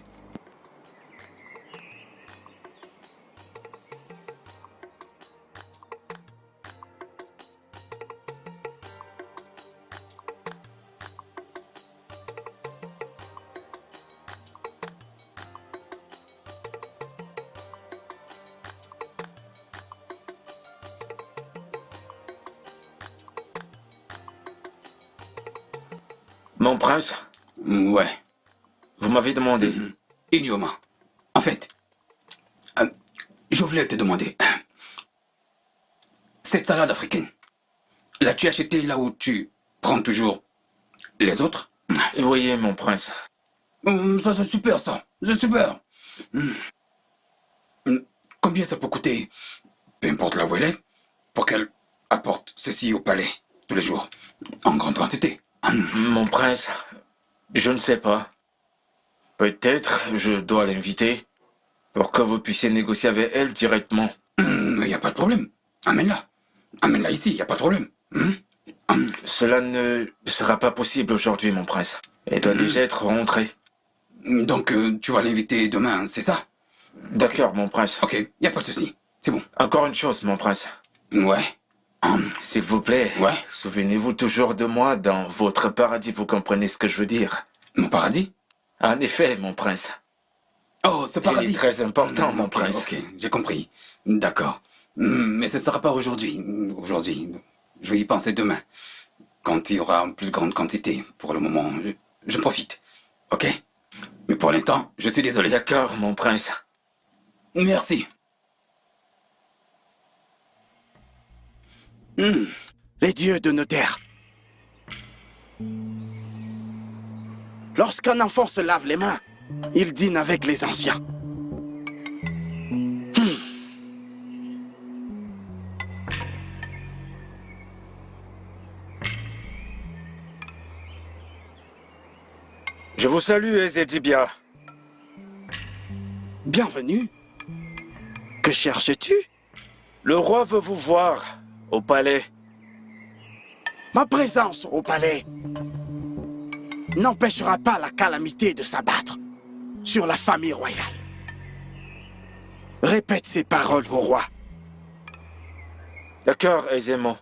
Mon prince,
Ouais.
vous m'avez demandé.
Idioma. En fait, je voulais te demander. Cette salade africaine, l'as-tu achetée là où tu prends toujours les autres?
Vous voyez, mon prince.
Ça, c'est super, ça. C'est super. Combien ça peut coûter, peu importe là où elle est, pour qu'elle apporte ceci au palais tous les jours, en grande quantité?
Mon prince, je ne sais pas. Peut-être je dois l'inviter pour que vous puissiez négocier avec elle directement.
Il n'y a pas de problème. Amène-la. Amène-la ici, il n'y a pas de problème.
Cela ne sera pas possible aujourd'hui, mon prince. Elle doit déjà être rentrée.
Donc, tu vas l'inviter demain, c'est ça?
D'accord, mon prince.
Ok, il n'y a pas de souci. C'est bon.
Encore une chose, mon prince.
Ouais.
S'il vous plaît,
Ouais.
souvenez-vous toujours de moi dans votre paradis, vous comprenez ce que je veux dire?
Mon paradis?
En effet, mon prince.
Oh, ce paradis.
Il est très important, mon
Ok,
prince.
Ok, j'ai compris. D'accord. Mais ce ne sera pas aujourd'hui. Aujourd'hui. Je vais y penser demain. Quand il y aura une plus grande quantité. Pour le moment, je profite. Ok? Mais pour l'instant, je suis désolé.
D'accord, mon prince.
Merci.
Les dieux de nos terres. Lorsqu'un enfant se lave les mains, il dîne avec les anciens.
Je vous salue, Ezedibia.
Bienvenue. Que cherches-tu?
Le roi veut vous voir au palais.
Ma présence au palais n'empêchera pas la calamité de s'abattre sur la famille royale. Répète ces paroles au roi.
D'accord, aisément.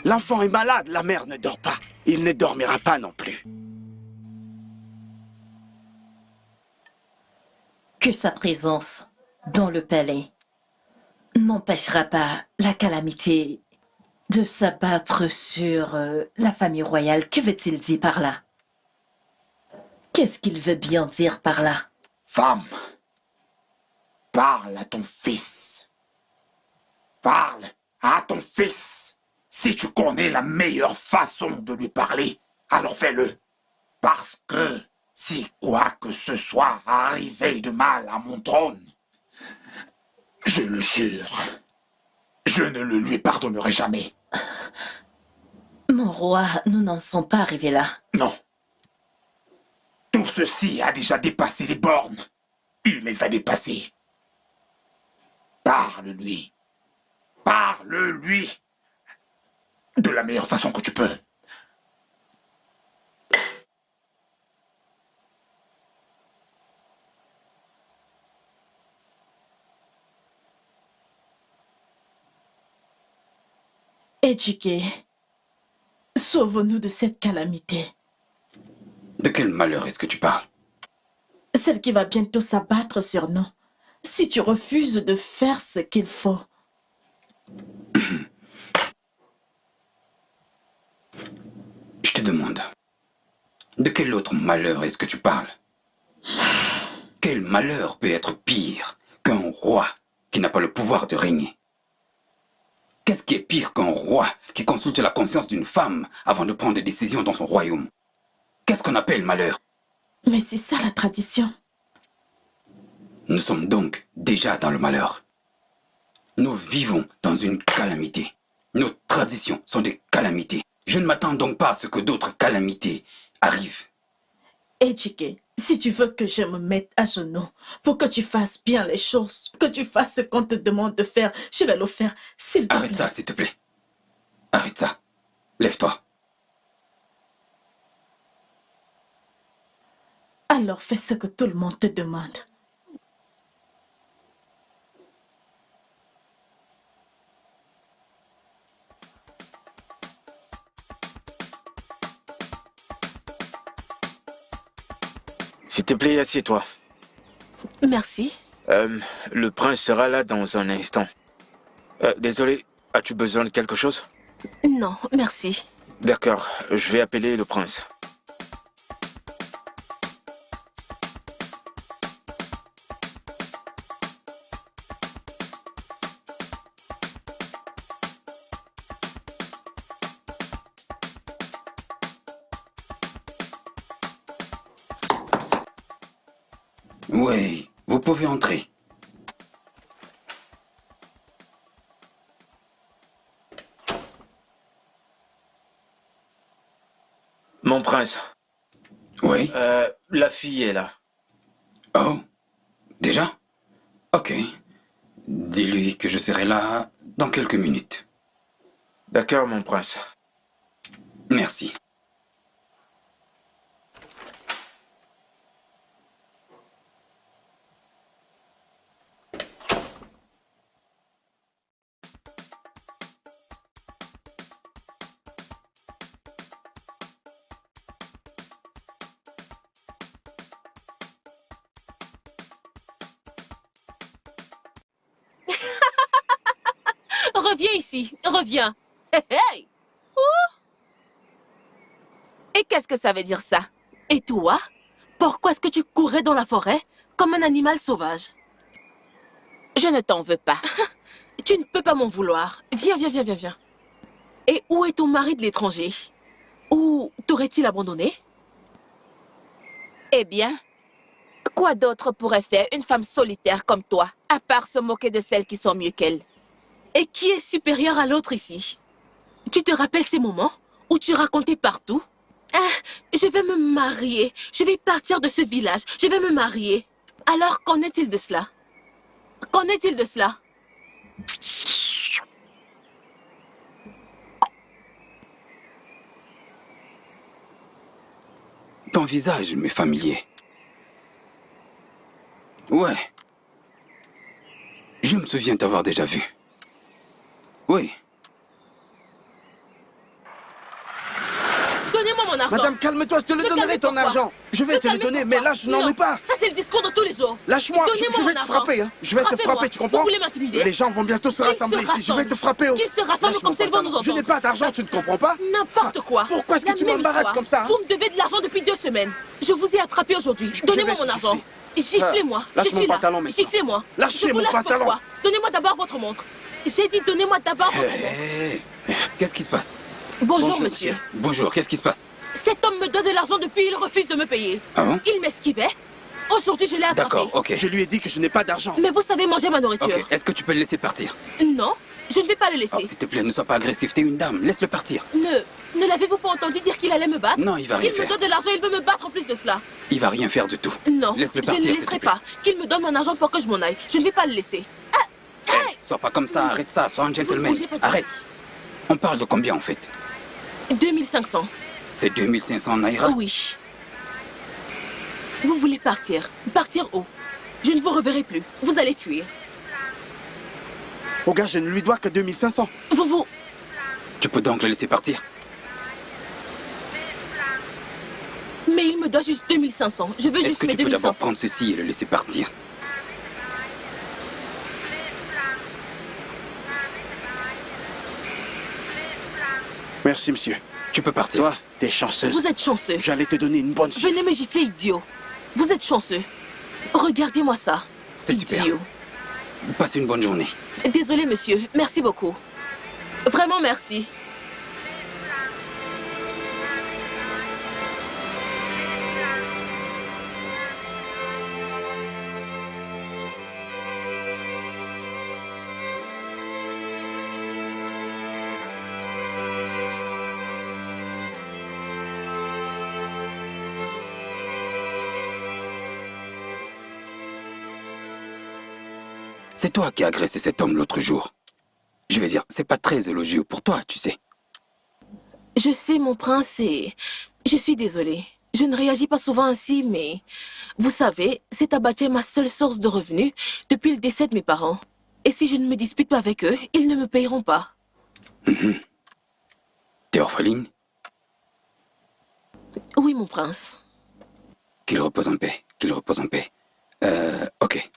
L'enfant est malade, la mère ne dort pas. Il ne dormira pas non plus.
Que sa présence dans le palais n'empêchera pas la calamité de s'abattre sur la famille royale. Que veut-il dire par là? Qu'est-ce qu'il veut bien dire par là?
Femme, parle à ton fils. Parle à ton fils. Si tu connais la meilleure façon de lui parler, alors fais-le. Parce que si quoi que ce soit arrivait de mal à mon trône, je le jure, je ne le lui pardonnerai jamais.
Mon roi, nous n'en sommes pas arrivés là.
Non. Tout ceci a déjà dépassé les bornes. Il les a dépassés. Parle-lui. Parle-lui. De la meilleure façon que tu peux.
Éduqué, sauve-nous de cette calamité.
De quel malheur est-ce que tu parles?
Celle qui va bientôt s'abattre sur nous. Si tu refuses de faire ce qu'il faut.
Je te demande, de quel autre malheur est-ce que tu parles? Quel malheur peut être pire qu'un roi qui n'a pas le pouvoir de régner? Qu'est-ce qui est pire qu'un roi qui consulte la conscience d'une femme avant de prendre des décisions dans son royaume? Qu'est-ce qu'on appelle malheur?
Mais c'est ça la tradition.
Nous sommes donc déjà dans le malheur. Nous vivons dans une calamité. Nos traditions sont des calamités. Je ne m'attends donc pas à ce que d'autres calamités arrivent.
Éduqué, si tu veux que je me mette à genoux pour que tu fasses bien les choses, que tu fasses ce qu'on te demande de faire, je vais le faire, s'il te plaît.
Arrête ça, s'il te plaît. Arrête ça. Lève-toi.
Alors fais ce que tout le monde te demande.
S'il te plaît, assieds-toi.
Merci.
Le prince sera là dans un instant. Désolé, as-tu besoin de quelque chose?
Non, merci.
D'accord, je vais appeler le prince.
Oui, vous pouvez entrer.
Mon prince.
Oui.
La fille est là.
Oh, déjà? Ok. Dis-lui que je serai là dans quelques minutes.
D'accord, mon prince.
Merci.
Reviens ici, reviens. Hey, hey. Ouh. Et qu'est-ce que ça veut dire ça? Et toi? Pourquoi est-ce que tu courais dans la forêt comme un animal sauvage? Je ne t'en veux pas. Tu ne peux pas m'en vouloir. Viens, viens, viens, viens, viens. Et où est ton mari de l'étranger? Ou t'aurait-il abandonné?
Eh bien, quoi d'autre pourrait faire une femme solitaire comme toi, à part se moquer de celles qui sont mieux qu'elle?
Et qui est supérieur à l'autre ici? Tu te rappelles ces moments où tu racontais partout? Ah, je vais me marier. Je vais partir de ce village. Je vais me marier. Alors, qu'en est-il de cela? Qu'en est-il de cela?
Ton visage m'est familier. Ouais. Je me souviens t'avoir déjà vu. Oui.
Donnez-moi mon argent.
Madame, calme-toi, je te le donnerai ton argent. Je vais te le donner, mais là, je n'en ai pas.
Ça, c'est le discours de tous les jours.
Lâche-moi, je
Donnez-moi
vais
mon
te
argent.
frapper. Hein. Je vais te frapper, tu comprends?
Vous voulez m'intimider?
Les gens vont bientôt se rassembler ici. Je vais te frapper.
Qu'ils se rassemblent comme s'ils vont nous entendre.
Je n'ai pas d'argent, tu ne comprends pas?
N'importe quoi.
Pourquoi est-ce que tu m'embarrasses comme ça?
Vous me devez de l'argent depuis 2 semaines. Je vous ai attrapé aujourd'hui. Donnez-moi mon argent. Giflez-moi.
Lâche mon pantalon maintenant.
Giflez-moi.
Lâchez mon pantalon.
Donnez-moi d'abord votre montre. J'ai dit donnez-moi d'abord votre montre.
Qu'est-ce qui se passe?
Bonjour, monsieur.
Bonjour, qu'est-ce qui se passe?
Cet homme me donne de l'argent depuis, il refuse de me payer.
Ah bon?
Il m'esquivait. Aujourd'hui, je l'ai attrapé.
D'accord, ok.
Je lui ai dit que je n'ai pas d'argent.
Mais vous savez manger ma nourriture.
Ok, est-ce que tu peux le laisser partir?
Non, je ne vais pas le laisser.
Oh, s'il te plaît, ne sois pas agressif, t'es une dame, laisse-le partir.
Ne l'avez-vous pas entendu dire qu'il allait me battre?
Non, il va rien
faire.
faire.
Il me donne de l'argent, il veut me battre en plus de cela.
Il va rien faire du tout.
Non,
laisse-le
je
partir,
ne le
s'il te
laisserai
plaît.
pas. Qu'il me donne mon argent pour que je m'en aille. Je ne vais pas le laisser.
Hey, sois pas comme ça, arrête ça, sois un gentleman.
bougez pas d'ici.
Arrête. On parle de combien en fait?
2500.
C'est 2500 naira?
Oui. Vous voulez partir? Partir où? Je ne vous reverrai plus. Vous allez fuir.
Au gars, je ne lui dois que 2500.
Vous...
Tu peux donc le laisser partir?
Mais il me doit juste 2500. Je veux
Est-ce
juste
que
mes
tu peux d'abord
2500.
prendre ceci et le laisser partir?
Merci, monsieur.
Tu peux partir.
Toi, t'es chanceuse.
Vous êtes chanceux.
J'allais te donner une bonne gifle.
Venez me gifler, idiot. Vous êtes chanceux. Regardez-moi ça.
C'est super.
Idiot.
Passe une bonne journée.
Désolé, monsieur. Merci beaucoup. Vraiment merci.
C'est toi qui as agressé cet homme l'autre jour. Je veux dire, c'est pas très élogieux pour toi, tu sais.
Je sais, mon prince, et je suis désolée. Je ne réagis pas souvent ainsi, mais vous savez, cet abattoir est ma seule source de revenus depuis le décès de mes parents. Et si je ne me dispute pas avec eux, ils ne me payeront pas.
T'es orpheline?
Oui, mon prince.
Qu'il repose en paix, qu'il repose en paix. Ok.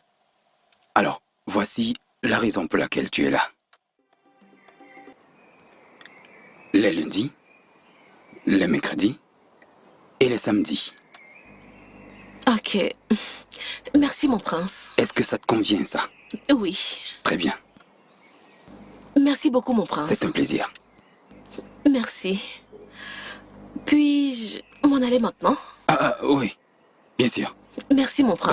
Alors, voici la raison pour laquelle tu es là. Les lundis, les mercredis et les samedis.
Ok. Merci, mon prince.
Est-ce que ça te convient, ça?
Oui.
Très bien.
Merci beaucoup, mon prince.
C'est un plaisir.
Merci. Puis-je m'en aller maintenant?
Oui, bien sûr.
Merci, mon prince.